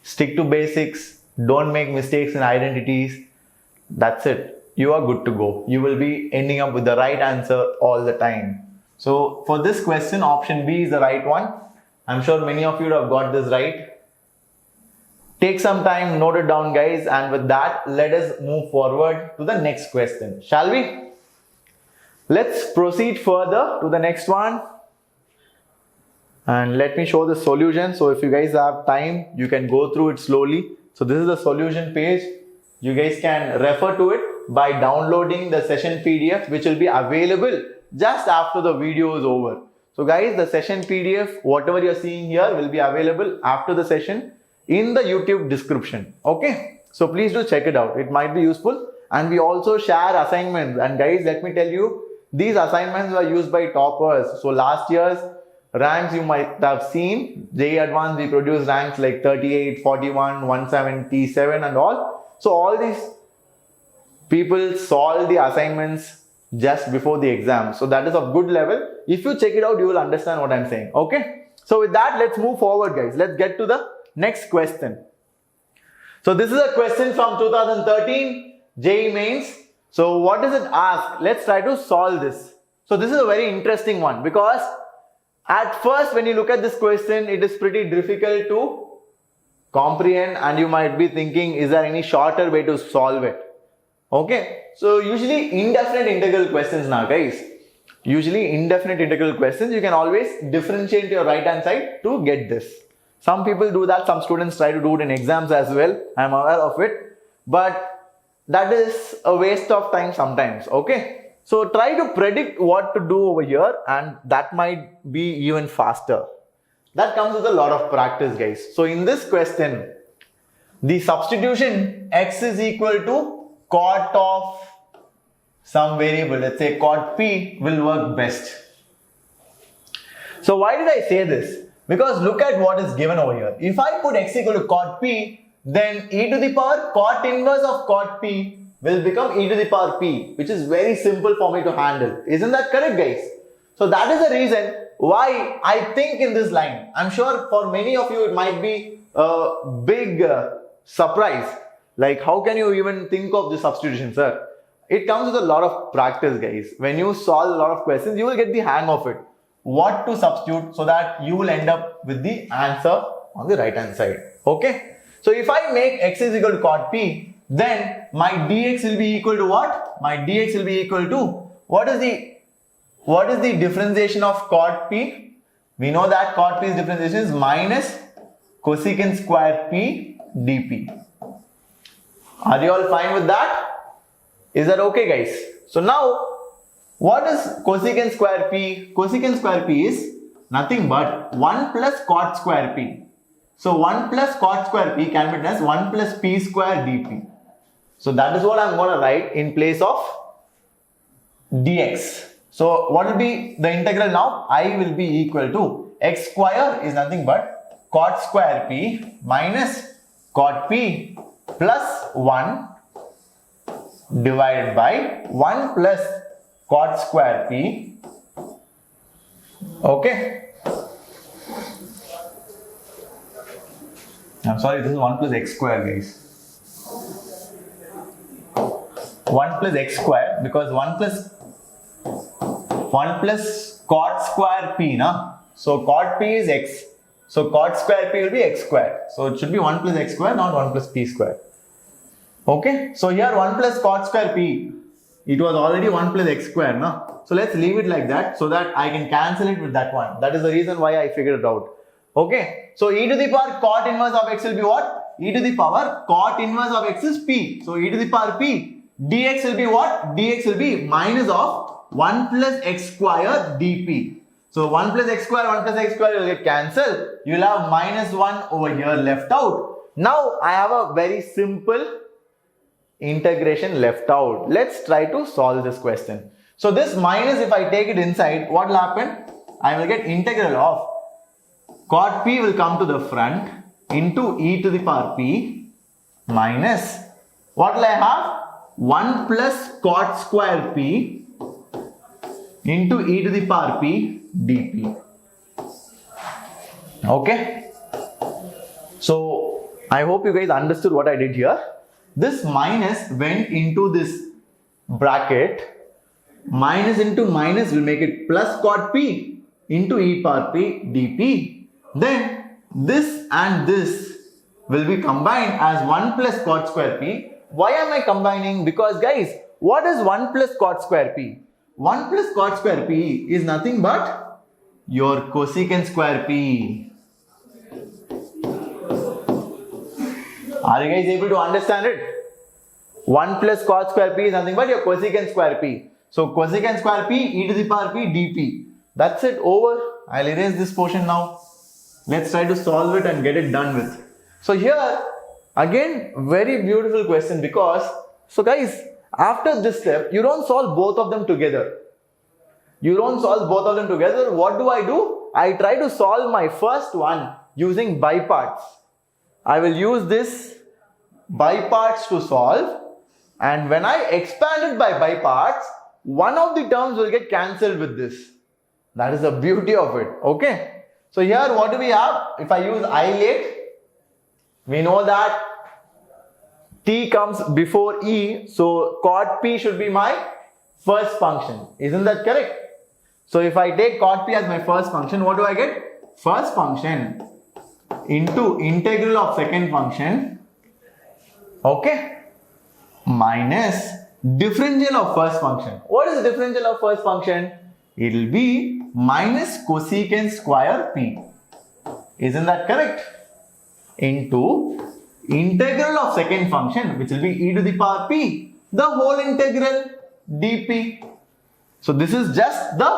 Stick to basics. Don't make mistakes in identities. That's it. You are good to go. You will be ending up with the right answer all the time. So for this question, option B is the right one. I'm sure many of you have got this right. Take some time, note it down, guys. And with that, let us move forward to the next question. Shall we? Let's proceed further to the next one. And let me show the solution. So if you guys have time, you can go through it slowly. So this is the solution page. You guys can refer to it by downloading the session PDF, which will be available just after the video is over. So guys, the session PDF, whatever you're seeing here, will be available after the session in the YouTube description. Okay. So please do check it out. It might be useful. And we also share assignments. And guys, let me tell you, these assignments were used by toppers. So last year's ranks you might have seen, JEE Advanced, we produced ranks like 38, 41, 177 and all. So all these people solve the assignments just before the exam. So that is of good level. If you check it out, you will understand what I'm saying. Okay. So with that, let's move forward, guys. Let's get to the next question. So this is a question from 2013. JEE Mains. So what does it ask? Let's try to solve this. So this is a very interesting one because at first when you look at this question, it is pretty difficult to comprehend and you might be thinking, is there any shorter way to solve it? Okay, so usually indefinite integral questions now guys. Usually indefinite integral questions, you can always differentiate your right hand side to get this. Some people do that, some students try to do it in exams as well. I am aware of it. But that is a waste of time sometimes, okay? So try to predict what to do over here and that might be even faster. That comes with a lot of practice guys. So in this question, the substitution x is equal to cot of some variable, let's say cot p will work best. So why did I say this? Because look at what is given over here. If I put x equal to cot p, then e to the power cot inverse of cot p will become e to the power p, which is very simple for me to handle. Isn't that correct guys? So that is the reason why I think in this line. I'm sure for many of you it might be a big surprise. Like how can you even think of this substitution, sir? It comes with a lot of practice guys. When you solve a lot of questions, you will get the hang of it. What to substitute so that you will end up with the answer on the right hand side. Okay. So if I make x is equal to cot p, then my dx will be equal to what? My dx will be equal to what is the differentiation of cot p? We know that cot p's differentiation is minus cosecant square p dp. Are you all fine with that? Is that okay guys? So now what is cosecant square p? Cosecant square p is nothing but 1 plus cot square p. So 1 plus cot square p can be written as 1 plus p square dp. So that is what I'm going to write in place of dx. So what will be the integral now? I will be equal to x square is nothing but cot square p minus cot p plus 1 divided by 1 plus cot square p. Okay. I'm sorry, this is 1 plus x square guys. 1 plus x square because 1 plus cot square p na. So cot p is x. So cot square p will be x square. So it should be 1 plus x square, not 1 plus p square. Okay. So here 1 plus cot square p, it was already 1 plus x square na. So let's leave it like that so that I can cancel it with that one. That is the reason why I figured it out. Okay. So e to the power cot inverse of x will be what? E to the power cot inverse of x is p. So e to the power p. Dx will be what? Dx will be minus of 1 plus x square dp. So 1 plus x square will get cancelled. You will have minus 1 over here left out. Now I have a very simple integration left out. Let's try to solve this question. So this minus, if I take it inside, what will happen? I will get integral of cot p will come to the front into e to the power p minus, what will I have? 1 plus cot square p into e to the power p dp. Okay. So I hope you guys understood what I did here. This minus went into this bracket. Minus into minus will make it plus cot p into e power p dp. Then this and this will be combined as 1 plus cot square p. Why am I combining? Because guys, what is 1 plus cot square p? 1 plus cot square p is nothing but your cosecant square p. Are you guys able to understand it? 1 plus cot square p is nothing but your cosecant square p. So cosecant square p e to the power p dp. That's it, over. I'll erase this portion now. Let's try to solve it and get it done with. So here again, very beautiful question because, so guys, after this step, you don't solve both of them together. You don't solve both of them together. What do? I try to solve my first one using by parts. I will use this by parts to solve, and when I expand it by parts, one of the terms will get cancelled with this. That is the beauty of it. Okay. So here what do we have? If I use I8, we know that t t comes before e, so cot p should be my first function. Isn't that correct? So if I take cot p as my first function, what do I get? First function into integral of second function, okay, minus differential of first function. What is the differential of first function? It will be minus cosecant square p. Isn't that correct? Into integral of second function, which will be e to the power p, the whole integral dp. So this is just the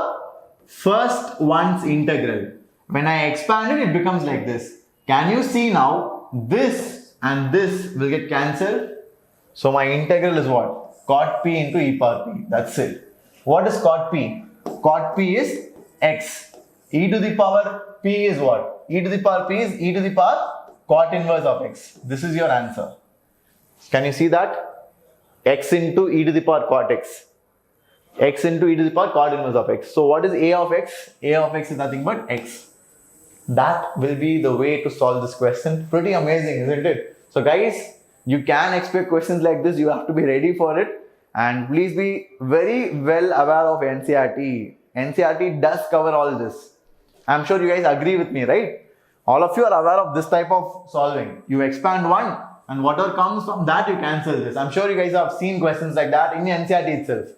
first one's integral. When I expand it, it becomes like this. Can you see now? This and this will get cancelled. So my integral is what? Cot p into e power p. That's it. What is cot p? Cot p is x. E to the power p is what? E to the power p is e to the power cot inverse of x. This is your answer. Can you see that? X into e to the power cot x. X into e to the power cot inverse of x. So what is a of x? A of x is nothing but x. That will be the way to solve this question. Pretty amazing, isn't it? So guys, you can expect questions like this. You have to be ready for it. And please be very well aware of NCERT. NCERT does cover all this. I'm sure you guys agree with me, right? All of you are aware of this type of solving. You expand one and whatever comes from that, you cancel this. I'm sure you guys have seen questions like that in the NCERT itself.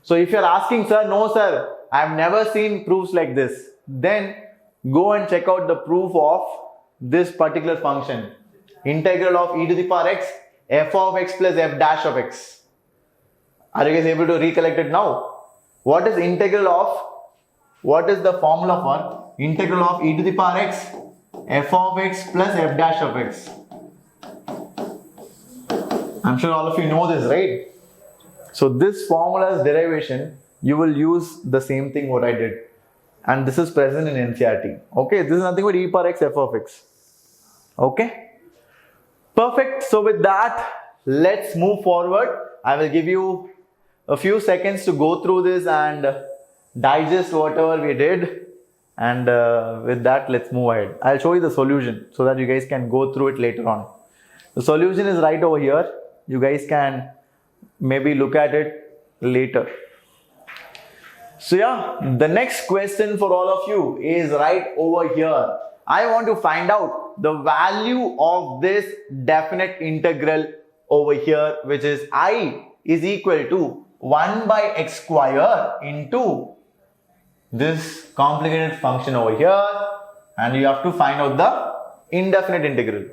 So if you're asking, sir, no sir, I've never seen proofs like this, then go and check out the proof of this particular function. Integral of e to the power x, f of x plus f dash of x. Are you guys able to recollect it now? What is integral of, what is the formula for integral of e to the power x, f of x plus f dash of x? I'm sure all of you know this, right? So this formula's derivation, you will use the same thing what I did. And this is present in NCERT. Okay, this is nothing but e power x f of x. Okay, perfect. So with that, let's move forward. I will give you a few seconds to go through this and digest whatever we did. And with that, let's move ahead. I'll show you the solution so that you guys can go through it later on. The solution is right over here. You guys can maybe look at it later. So yeah, the next question for all of you is right over here. I want to find out the value of this definite integral over here, which is I is equal to 1 by x square into this complicated function over here, and you have to find out the indefinite integral.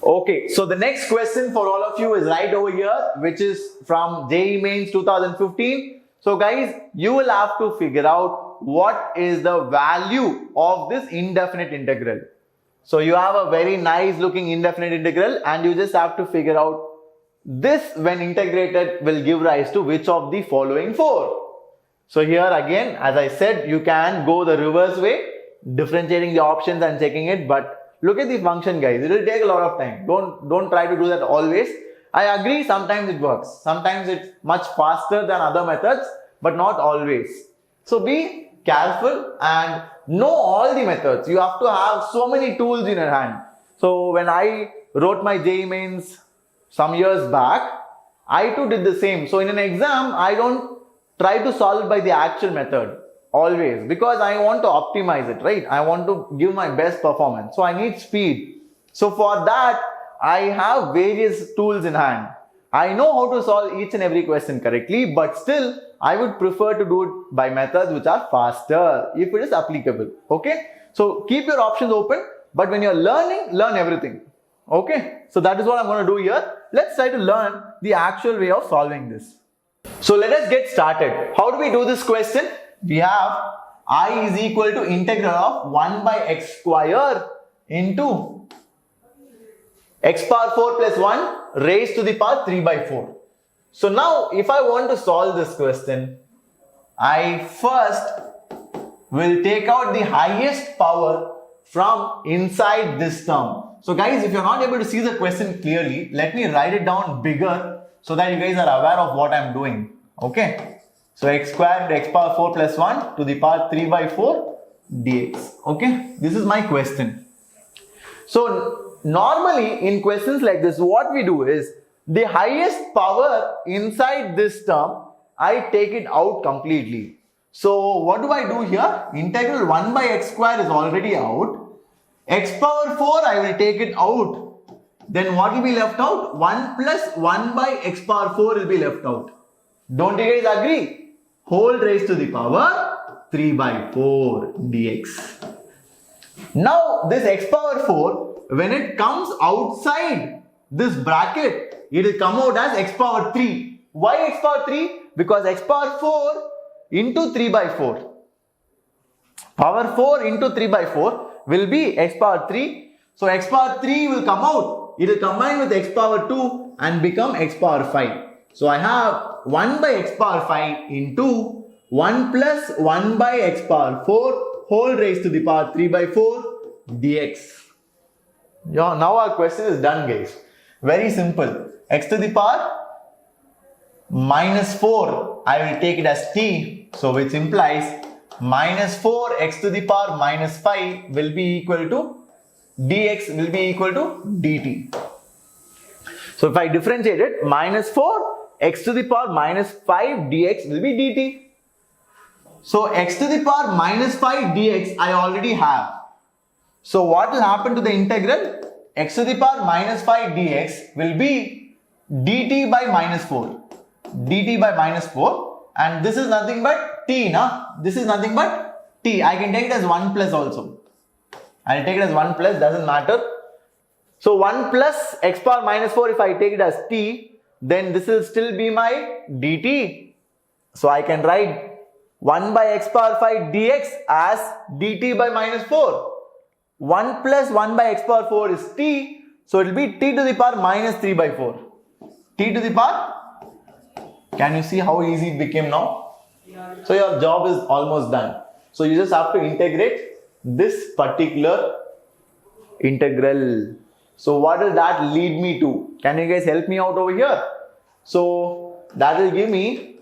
Okay, so the next question for all of you is right over here, which is from JEE Mains 2015. So guys, you will have to figure out what is the value of this indefinite integral. So you have a very nice looking indefinite integral and you just have to figure out this when integrated will give rise to which of the following four. So here again, as I said, you can go the reverse way, differentiating the options and checking it, but look at the function guys, it will take a lot of time. Don't try to do that always. I agree, sometimes it works. Sometimes it's much faster than other methods, but not always. So be careful and know all the methods. You have to have so many tools in your hand. So when I wrote my JEE Mains some years back, I too did the same. So in an exam, I don't try to solve it by the actual method. Always, because I want to optimize it, right? I want to give my best performance. So I need speed. So for that, I have various tools in hand. I know how to solve each and every question correctly, but still, I would prefer to do it by methods which are faster, if it is applicable. Okay? So keep your options open, but when you're learning, learn everything. Okay? So that is what I'm going to do here. Let's try to learn the actual way of solving this. So let us get started. How do we do this question? We have I is equal to integral of 1 by x square into x power 4 plus 1 raised to the power 3 by 4. So now if I want to solve this question, I first will take out the highest power from inside this term. So guys, if you're not able to see the question clearly, let me write it down bigger so that you guys are aware of what I'm doing. Okay. So x square into x power 4 plus 1 to the power 3 by 4 dx. Okay, this is my question. So normally in questions like this, what we do is the highest power inside this term, I take it out completely. So what do I do here? Integral 1 by x square is already out. X power 4 I will take it out. Then what will be left out? 1 plus 1 by x power 4 will be left out. Don't you guys agree? Whole raised to the power 3 by 4 dx. Now this x power 4, when it comes outside this bracket, it will come out as x power 3. Why x power 3? Because x power 4 into 3 by 4. Power 4 into 3 by 4 will be x power 3. So x power 3 will come out. It will combine with x power 2 and become x power 5. So I have 1 by x power 5 into 1 plus 1 by x power 4 whole raised to the power 3 by 4 dx. Yeah, now our question is done, guys. Very simple. X to the power minus 4, I will take it as t. So which implies minus 4 x to the power minus 5 will be equal to dx will be equal to dt. So if I differentiate it, minus 4 x to the power minus 5 dx will be dt. So x to the power minus 5 dx I already have. So what will happen to the integral? X to the power minus 5 dx will be dt by minus 4. dt by minus 4, and this is nothing but t, this is nothing but t. I can take it as 1 plus also. I'll take it as 1 plus, doesn't matter. So 1 plus x power minus 4, if I take it as t, then this will still be my dt. So I can write 1 by x power 5 dx as dt by minus 4. 1 plus 1 by x power 4 is t, so it will be t to the power minus 3 by 4. T to the power. Can you see how easy it became now? So your job is almost done. So you just have to integrate this particular integral. So what does that lead me to? Can you guys help me out over here? So that will give me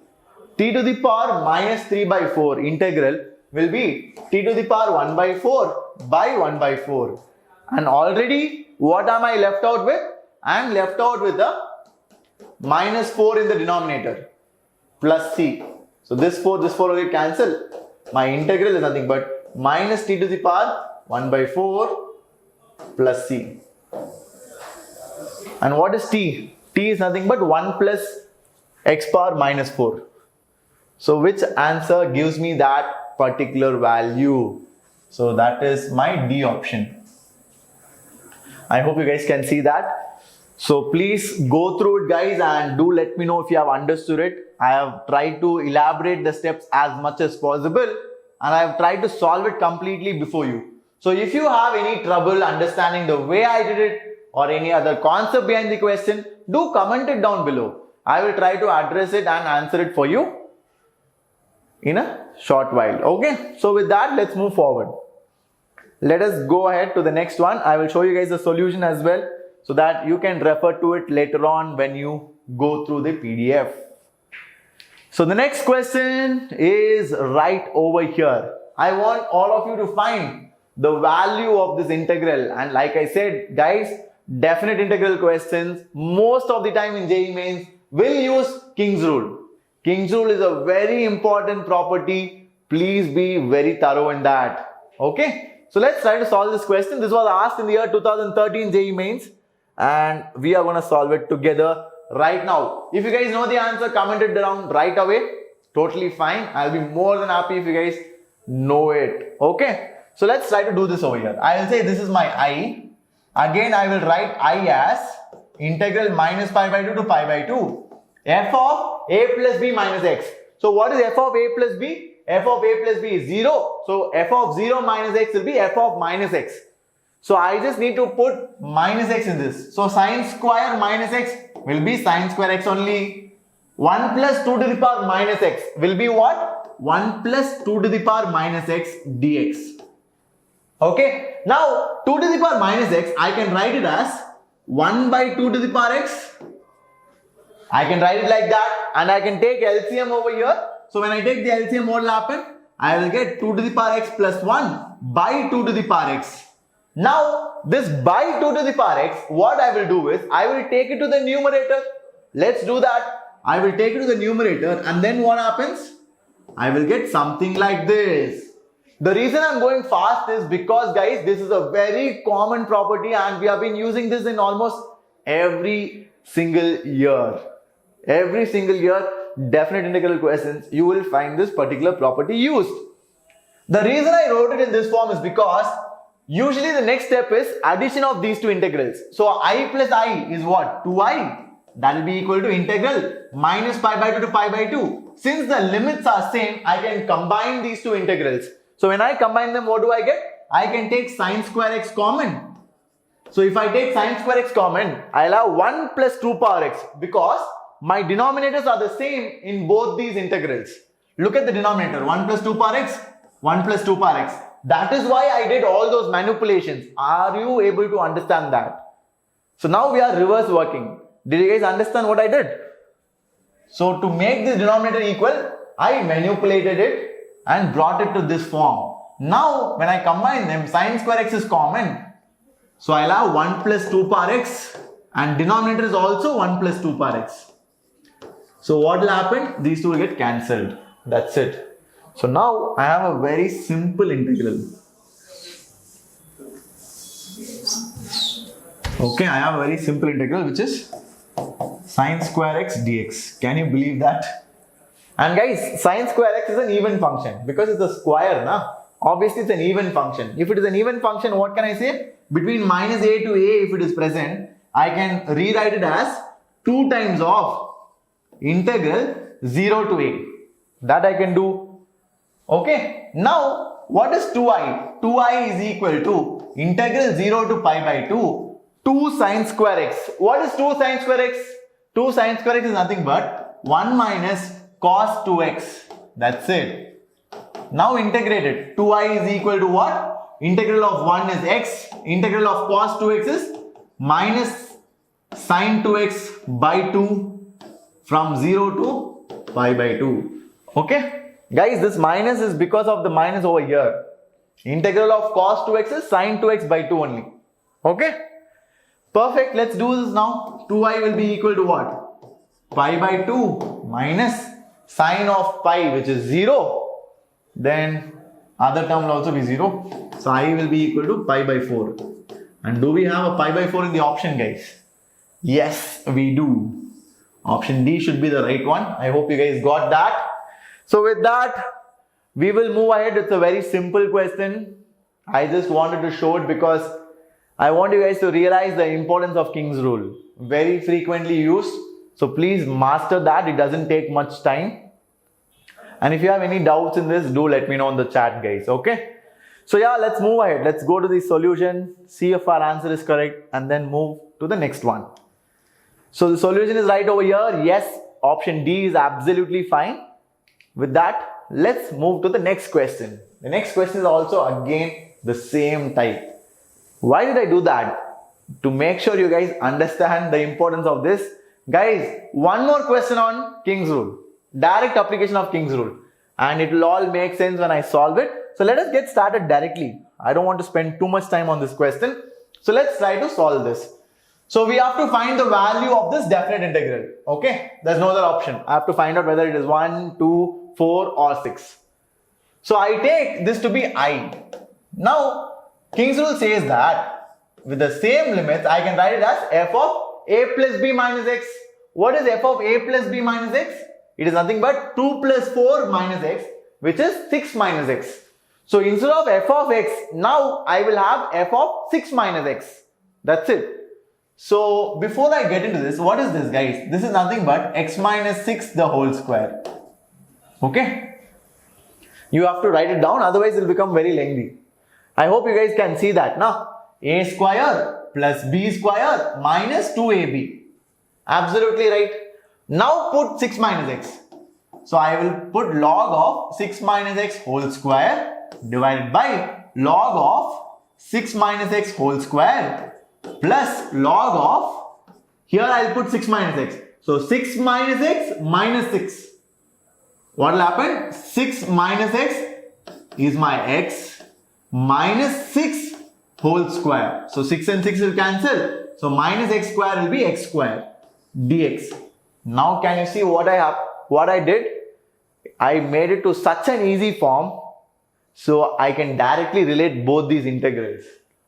t to the power minus 3 by 4 integral will be t to the power 1 by 4 by 1 by 4. And already what am I left out with? I am left out with the minus 4 in the denominator plus c. So this 4 will get cancelled. My integral is nothing but minus t to the power 1 by 4 plus c. And what is t? T is nothing but 1 plus x power minus 4. So which answer gives me that particular value? So that is my D option. I hope you guys can see that. So please go through it, guys, and do let me know if you have understood it. I have tried to elaborate the steps as much as possible, and I have tried to solve it completely before you. So if you have any trouble understanding the way I did it or any other concept behind the question, do comment it down below. I will try to address it and answer it for you in a short while. Okay, so with that, let's move forward. Let us go ahead to the next one. I will show you guys the solution as well, so that you can refer to it later on when you go through the PDF. So the next question is right over here. I want all of you to find the value of this integral, and like I said, guys, definite integral questions most of the time in JEE Mains will use King's rule. King's rule is a very important property. Please be very thorough in that. Okay, so let's try to solve this question. This was asked in the year 2013 JEE Mains, and we are going to solve it together right now. If you guys know the answer, comment it down right away. Totally fine. I'll be more than happy if you guys know it. Okay, so let's try to do this over here. I will say this is my I. Again, I will write I as integral minus pi by 2 to pi by 2 f of a plus b minus x. So what is f of a plus b? F of a plus b is 0. So f of 0 minus x will be f of minus x. So I just need to put minus x in this. So sine square minus x will be sine square x only. 1 plus 2 to the power minus x will be what? 1 plus 2 to the power minus x dx. Okay. Now 2 to the power minus x, I can write it as 1 by 2 to the power x. I can write it like that, and I can take LCM over here. So when I take the LCM, what will happen? I will get 2 to the power x plus 1 by 2 to the power x. Now, this by 2 to the power x, what I will do is, I will take it to the numerator. Let's do that. I will take it to the numerator and then what happens? I will get something like this. The reason I'm going fast is because guys, this is a very common property and we have been using this in almost every single year. Every single year, definite integral questions, you will find this particular property used. The reason I wrote it in this form is because usually the next step is addition of these two integrals. So I plus I is what? 2i. That will be equal to integral minus pi by 2 to pi by 2. Since the limits are same, I can combine these two integrals. So when I combine them, what do I get? I can take sine square x common. So if I take sine square x common, I'll have 1 plus 2 power x because my denominators are the same in both these integrals. Look at the denominator, 1 plus 2 power x, 1 plus 2 power x. That is why I did all those manipulations. Are you able to understand that? So now we are reverse working. Did you guys understand what I did? So to make this denominator equal, I manipulated it and brought it to this form. Now when I combine them, sine square x is common. So I'll have 1 plus 2 power x and denominator is also 1 plus 2 power x. So what will happen? These two will get cancelled. That's it. So now I have a very simple integral. Okay, I have a very simple integral which is sine square x dx. Can you believe that? And guys, sine square x is an even function because it's a square, na? Obviously it's an even function. If it is an even function, what can I say? Between minus a to a, if it is present, I can rewrite it as 2 times of integral 0 to a. That I can do. Okay. Now, what is 2i? 2i is equal to integral 0 to pi by 2, 2 sine square x. What is 2 sine square x? 2 sine square x is nothing but 1 minus cos 2x. That's it. Now integrate it. 2i is equal to what? Integral of 1 is x. Integral of cos 2x is minus sine 2x by 2 from 0 to pi by 2. Okay? Guys, this minus is because of the minus over here. Integral of cos 2x is sine 2x by 2 only. Okay? Perfect. Let's do this now. 2i will be equal to what? Pi by 2 minus sine of pi, which is 0. Then other term will also be 0. So I will be equal to pi by 4. And do we have a pi by 4 in the option, guys? Yes, we do. Option D should be the right one. I hope you guys got that. So with that, we will move ahead. It's a very simple question. I just wanted to show it because I want you guys to realize the importance of King's rule. Very frequently used. So please master that. It doesn't take much time. And if you have any doubts in this, do let me know in the chat, guys. Okay. So yeah, let's move ahead. Let's go to the solution, see if our answer is correct, and then move to the next one. So the solution is right over here. Yes, option D is absolutely fine. With that, let's move to the next question. The next question is also again the same type. Why did I do that? To make sure you guys understand the importance of this. Guys, one more question on King's rule. Direct application of King's rule. And it will all make sense when I solve it. So let us get started directly. I don't want to spend too much time on this question. So let's try to solve this. So we have to find the value of this definite integral. Okay. There's no other option. I have to find out whether it is 1, 2, 4 or 6. So I take this to be I. Now, King's rule says that with the same limits, I can write it as f of a plus b minus x. What is f of a plus b minus x? It is nothing but 2 plus 4 minus x, which is 6 minus x. So instead of f of x, now I will have f of 6 minus x. That's it. So before I get into this, what is this, guys? This is nothing but x minus 6 the whole square. Okay? You have to write it down, otherwise it will become very lengthy. I hope you guys can see that now. A square plus b square minus 2ab. Absolutely right. Now put 6 minus x. So I will put log of 6 minus x whole square divided by log of 6 minus x whole square plus log of, here I will put 6 minus x. So 6 minus x minus 6. what will happen? 6 minus x is my x minus 6 whole square. So 6 and 6 will cancel. So minus x square will be x square dx. Now can you see what I did? I made it to such an easy form so I can directly relate both these integrals.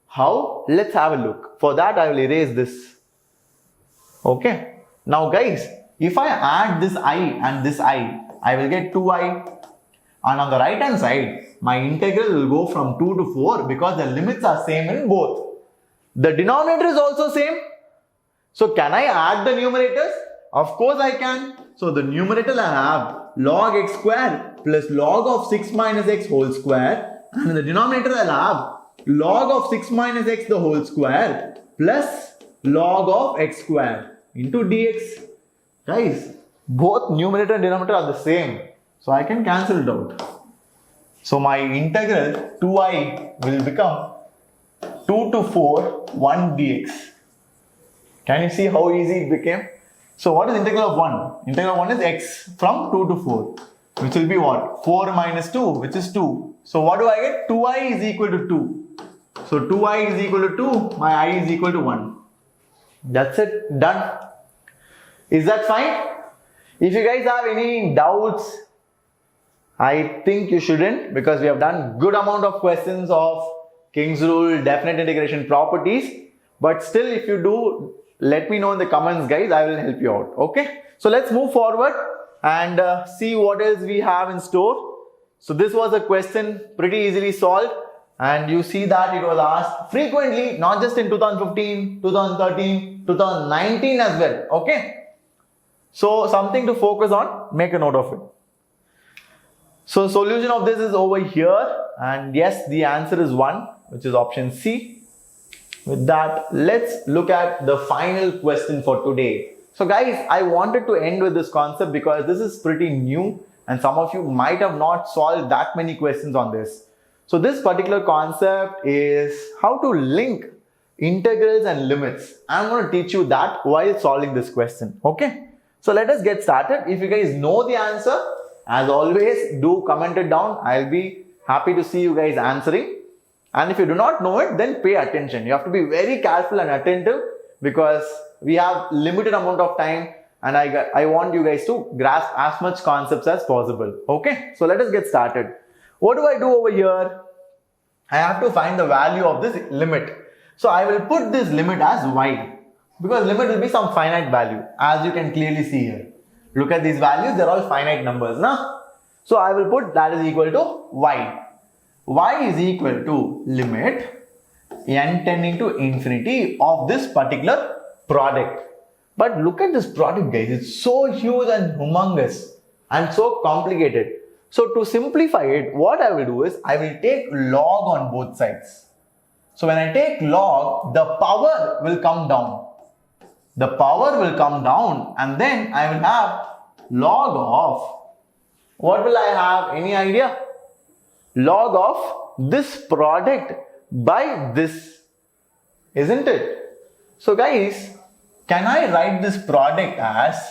How? Let's have a look. For that I will erase this. Okay. Now guys, if I add this I and this I will get 2i. And on the right hand side, my integral will go from 2 to 4 because the limits are same in both. The denominator is also same. So can I add the numerators? Of course I can. So the numerator I have log x square plus log of 6 minus x whole square. And in the denominator I'll have log of 6 minus x the whole square plus log of x square into dx. Guys, both numerator and denominator are the same. So I can cancel it out. So my integral 2i will become 2 to 4 1 dx. Can you see how easy it became? So what is integral of 1? Integral of 1 is x from 2 to 4, which will be what? 4 minus 2, which is 2. So what do I get? 2i is equal to 2. So 2i is equal to 2, my I is equal to 1. That's it, done. Is that fine? If you guys have any doubts, I think you shouldn't, because we have done good amount of questions of King's rule, definite integration properties. But still, if you do, let me know in the comments, guys. I will help you out. Okay. So let's move forward and see what else we have in store. So this was a question pretty easily solved, and you see that it was asked frequently, not just in 2015, 2013, 2019 as well. Okay. So something to focus on, make a note of it. So solution of this is over here, and yes, the answer is 1, which is option C. With that, let's look at the final question for today. So guys, I wanted to end with this concept because this is pretty new and some of you might have not solved that many questions on this. So this particular concept is how to link integrals and limits. I'm going to teach you that while solving this question. Okay. So let us get started. If you guys know the answer, as always, do comment it down. I'll be happy to see you guys answering. And if you do not know it, then pay attention. You have to be very careful and attentive because we have limited amount of time and I want you guys to grasp as much concepts as possible. Okay, so let us get started. What do I do over here? I have to find the value of this limit. So I will put this limit as y because limit will be some finite value, as you can clearly see here. Look at these values, they're all finite numbers, na? So I will put that is equal to y. Y is equal to limit n tending to infinity of this particular product. But look at this product, guys. It's so huge and humongous and so complicated. So to simplify it, what I will do is I will take log on both sides. So when I take log, the power will come down. The power will come down and then I will have log of, what will I have? Any idea? Log of this product by this, isn't it? So guys, can I write this product as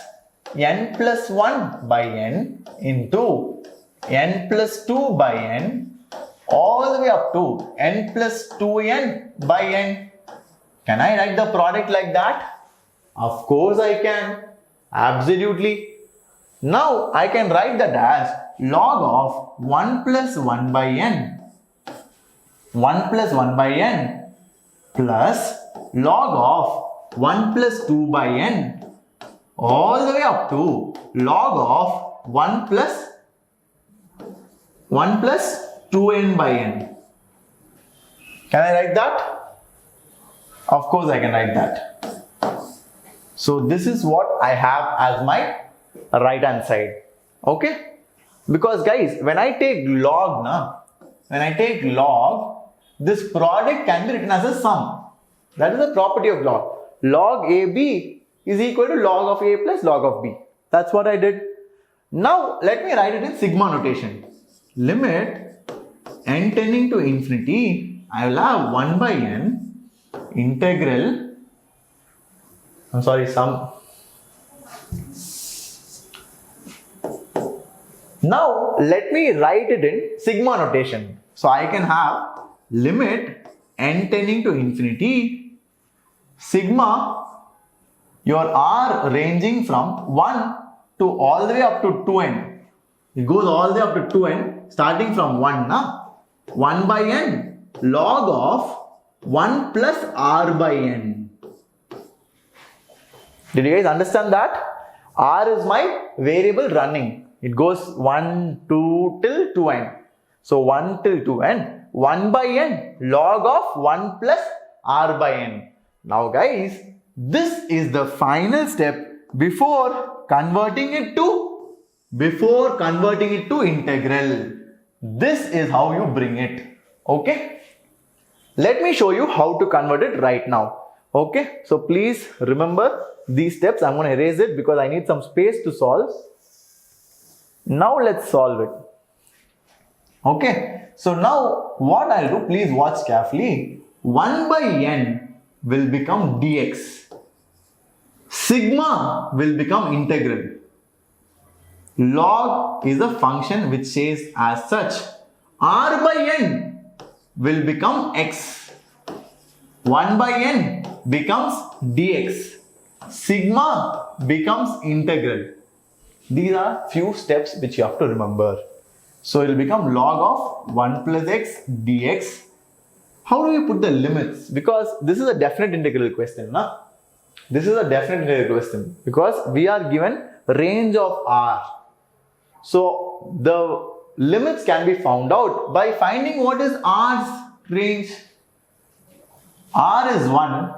n plus 1 by n into n plus 2 by n all the way up to n plus 2n by n? Can I write the product like that? Of course I can. Absolutely. Now I can write that as log of 1 plus 1 by n. 1 plus 1 by n plus log of 1 plus 2 by n all the way up to log of 1 plus 2n by n. Can I write that? Of course I can write that. So this is what I have as my right hand side. Okay? Because guys, when I take log, this product can be written as a sum. That is the property of log. Log AB is equal to log of A plus log of B. That's what I did. Now let me write it in sigma notation. Limit n tending to infinity, I will have 1 by n integral, sum Now let me write it in sigma notation. So I can have limit n tending to infinity, sigma, your r ranging from 1 to all the way up to 2n. It goes all the way up to 2n starting from 1. Now 1 by n log of 1 plus r by n. Did you guys understand that? R is my variable running. It goes 1, 2 till 2n. So 1 till 2n. 1 by n log of 1 plus r by n. Now guys, this is the final step before converting it to integral. This is how you bring it. Okay. Let me show you how to convert it right now. Okay. So please remember these steps. I'm going to erase it because I need some space to solve. Now let's solve it. Okay. So now what I'll do, please watch carefully. 1 by n will become dx. Sigma will become integral. Log is a function which says as such. R by n will become x. 1 by n becomes dx. Sigma becomes integral. These are few steps which you have to remember. So it will become log of 1 plus x dx. How do we put the limits? Because this is a definite integral question. Na? This is a definite integral question because we are given range of r. So the limits can be found out by finding what is r's range. R is 1,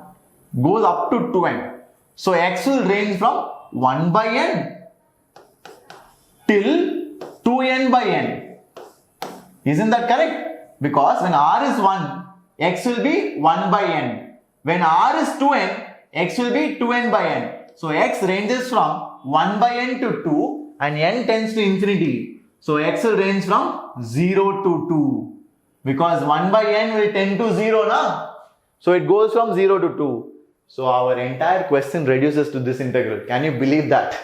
goes up to 2n. So x will range from 1 by n till 2n by n. Isn't that correct? Because when r is 1, x will be 1 by n. When r is 2n, x will be 2n by n. So x ranges from 1 by n to 2 and n tends to infinity. So x will range from 0 to 2. Because 1 by n will tend to 0, na? So it goes from 0 to 2. So our entire question reduces to this integral. Can you believe that?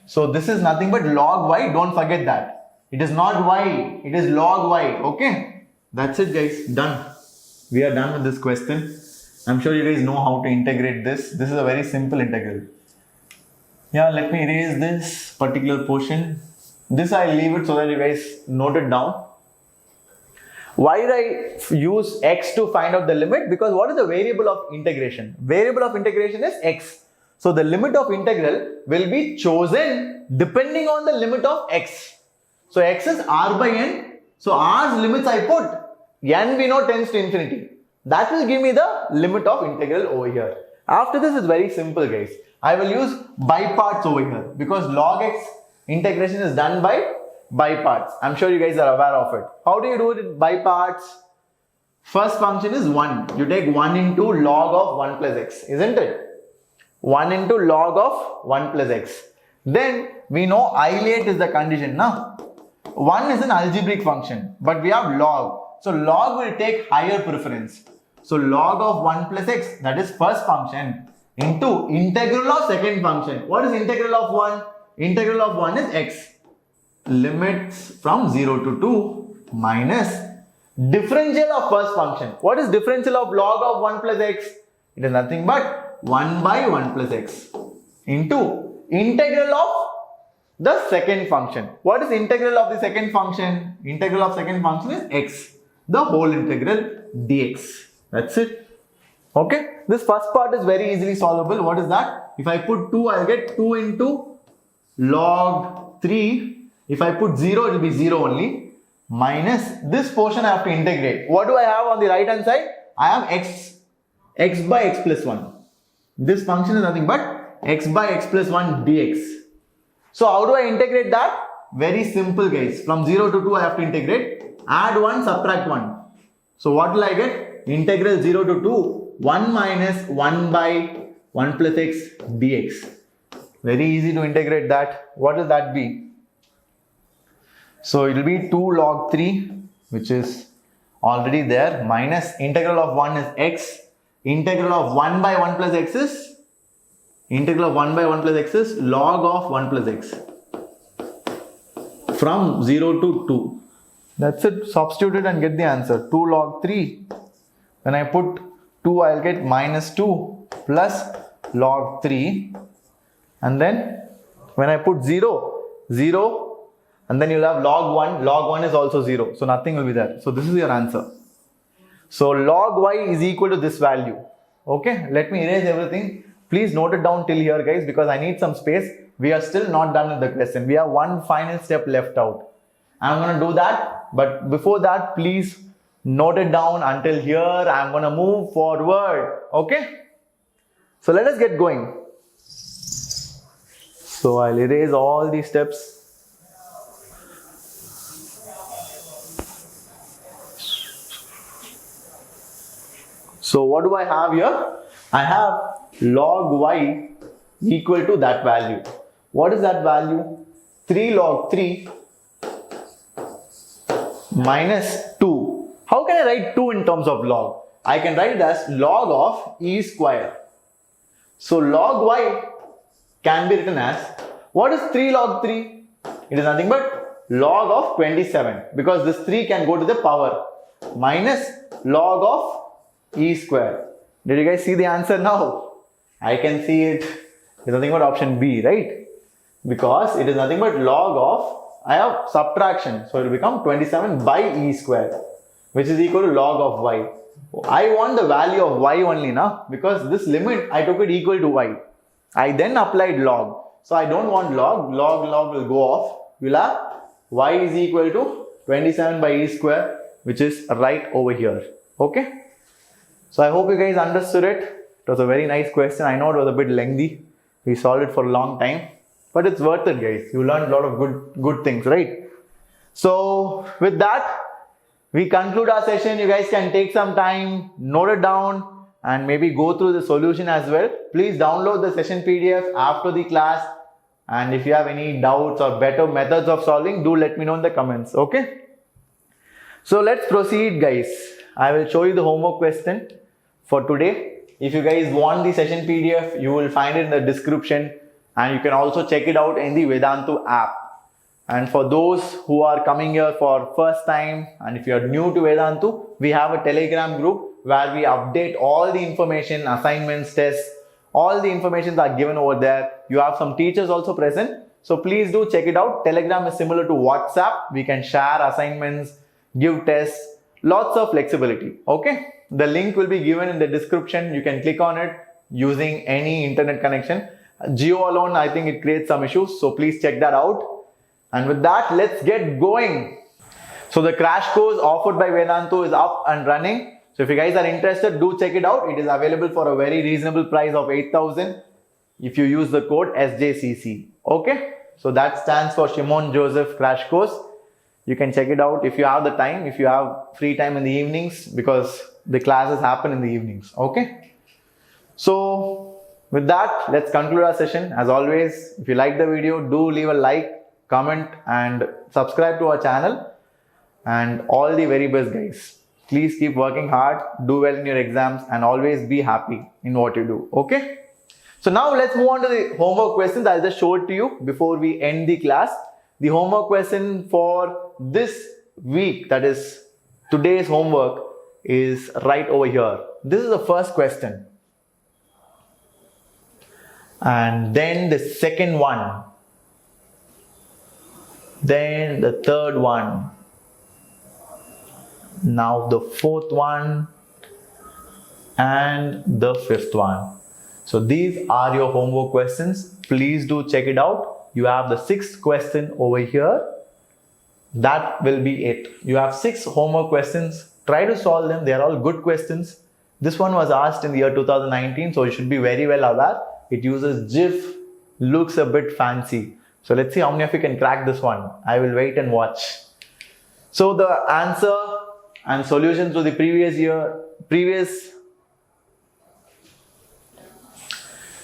So this is nothing but log y. Don't forget that. It is not y. It is log y. Okay. That's it guys. Done. We are done with this question. I'm sure you guys know how to integrate this. This is a very simple integral. Yeah, let me erase this particular portion. This I'll leave it so that you guys note it down. Why did I use x to find out the limit? Because what is the variable of integration? Variable of integration is x. So the limit of integral will be chosen depending on the limit of x. So x is r by n. So r's limits I put. N we know tends to infinity. That will give me the limit of integral over here. After this is very simple guys. I will use by parts over here because log x integration is done by parts. I'm sure you guys are aware of it. How do you do it by parts? First function is 1. You take 1 into log of 1 plus x, isn't it? 1 into log of 1 plus x. Then we know IIT is the condition. Now 1 is an algebraic function, but we have log. So log will take higher preference. So log of 1 plus x, that is first function, into integral of second function. What is integral of 1? Integral of 1 is x. Limits from 0 to 2 minus differential of first function. What is differential of log of 1 plus x? It is nothing but 1 by 1 plus x into integral of the second function. What is integral of the second function? Integral of second function is x. The whole integral dx. That's it. Okay. This first part is very easily solvable. What is that? If I put 2, I'll get 2 into log 3. If I put 0, it will be 0 only. Minus this portion I have to integrate. What do I have on the right hand side? I have x by x plus 1. This function is nothing but x by x plus 1 dx. So how do I integrate that? Very simple guys. From 0 to 2 I have to integrate. Add 1, subtract 1. So what will I get? Integral 0 to 2. 1 minus 1 by 1 plus x dx. Very easy to integrate that. What will that be? So it will be 2 log 3, which is already there, minus integral of 1 is x. Integral of 1 by 1 plus x is? Integral of 1 by 1 plus x is log of 1 plus x. from 0 to 2. That's it. Substitute it and get the answer. 2 log 3. When I put 2, I'll get minus 2 plus log 3. And then when I put 0, 0, and then you'll have log 1. Log 1 is also 0. So nothing will be there. So this is your answer. So log y is equal to this value. Okay, let me erase everything. Please note it down till here, guys, because I need some space. We are still not done with the question. We have one final step left out. I'm going to do that. But before that, please note it down until here. I'm going to move forward. Okay. So let us get going. So I'll erase all these steps. So what do I have here? I have log y equal to that value. What is that value? 3 log 3 minus 2. How can I write 2 in terms of log? I can write it as log of e square. So log y can be written as, what is 3 log 3? It is nothing but log of 27, because this 3 can go to the power, minus log of e square. Did you guys see the answer now? I can see it. It's nothing but option B, right? Because it is nothing but log of, I have subtraction, so it will become 27 by e square, which is equal to log of y. I want the value of y only now, because this limit I took it equal to y. I then applied log. So I don't want log. Log will go off. You'll have y is equal to 27 by e square, which is right over here. Okay. So I hope you guys understood it. It was a very nice question. I know it was a bit lengthy. We solved it for a long time, but it's worth it, guys. You learned a lot of good things, right? So with that, we conclude our session. You guys can take some time, note it down, and maybe go through the solution as well. Please download the session PDF after the class. And if you have any doubts or better methods of solving, do let me know in the comments. Okay. So let's proceed, guys. I will show you the homework question for today. If you guys want the session PDF, you will find it in the description, and you can also check it out in the Vedantu app. And for those who are coming here for first time, and if you are new to Vedantu, we have a Telegram group where we update all the information, assignments, tests, all the information are given over there. You have some teachers also present. So please do check it out. Telegram is similar to WhatsApp. We can share assignments, give tests, lots of flexibility. Okay. The link will be given in the description. You can click on it using any internet connection. Geo alone, I think it creates some issues. So please check that out. And with that, let's get going. So the crash course offered by Vedantu is up and running. So if you guys are interested, do check it out. It is available for a very reasonable price of 8,000 if you use the code SJCC. Okay. So that stands for Shimon Joseph Crash Course. You can check it out if you have the time, if you have free time in the evenings, because the classes happen in the evenings. Okay. So with that, let's conclude our session. As always, if you like the video, do leave a like, comment, and subscribe to our channel. And all the very best, guys. Please keep working hard, do well in your exams, and always be happy in what you do. Okay. So now let's move on to the homework questions. I'll just show it to you before we end the class. The homework question for this week, that is today's homework, is right over here. This is the first question. And then the second one. Then the third one. Now the fourth one. And the fifth one. So these are your homework questions. Please do check it out. You have the sixth question over here. That will be it. You have 6 homework questions. Try to solve them. They are all good questions. This one was asked in the year 2019, so you should be very well aware. It uses GIF, looks a bit fancy. So let's see how many of you can crack this one. I will wait and watch. So the answer and solutions to the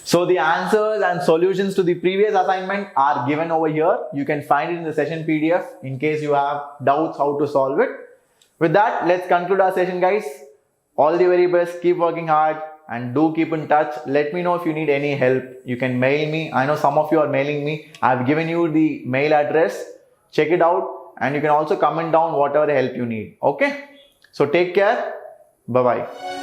So the answers and solutions to the previous assignment are given over here. You can find it in the session PDF in case you have doubts how to solve it. With that, let's conclude our session, guys. All the very best. Keep working hard and do keep in touch. Let me know if you need any help. You can mail me. I know some of you are mailing me. I've given you the mail address. check it out, and you can also comment down whatever help you need. Okay, so take care. Bye bye.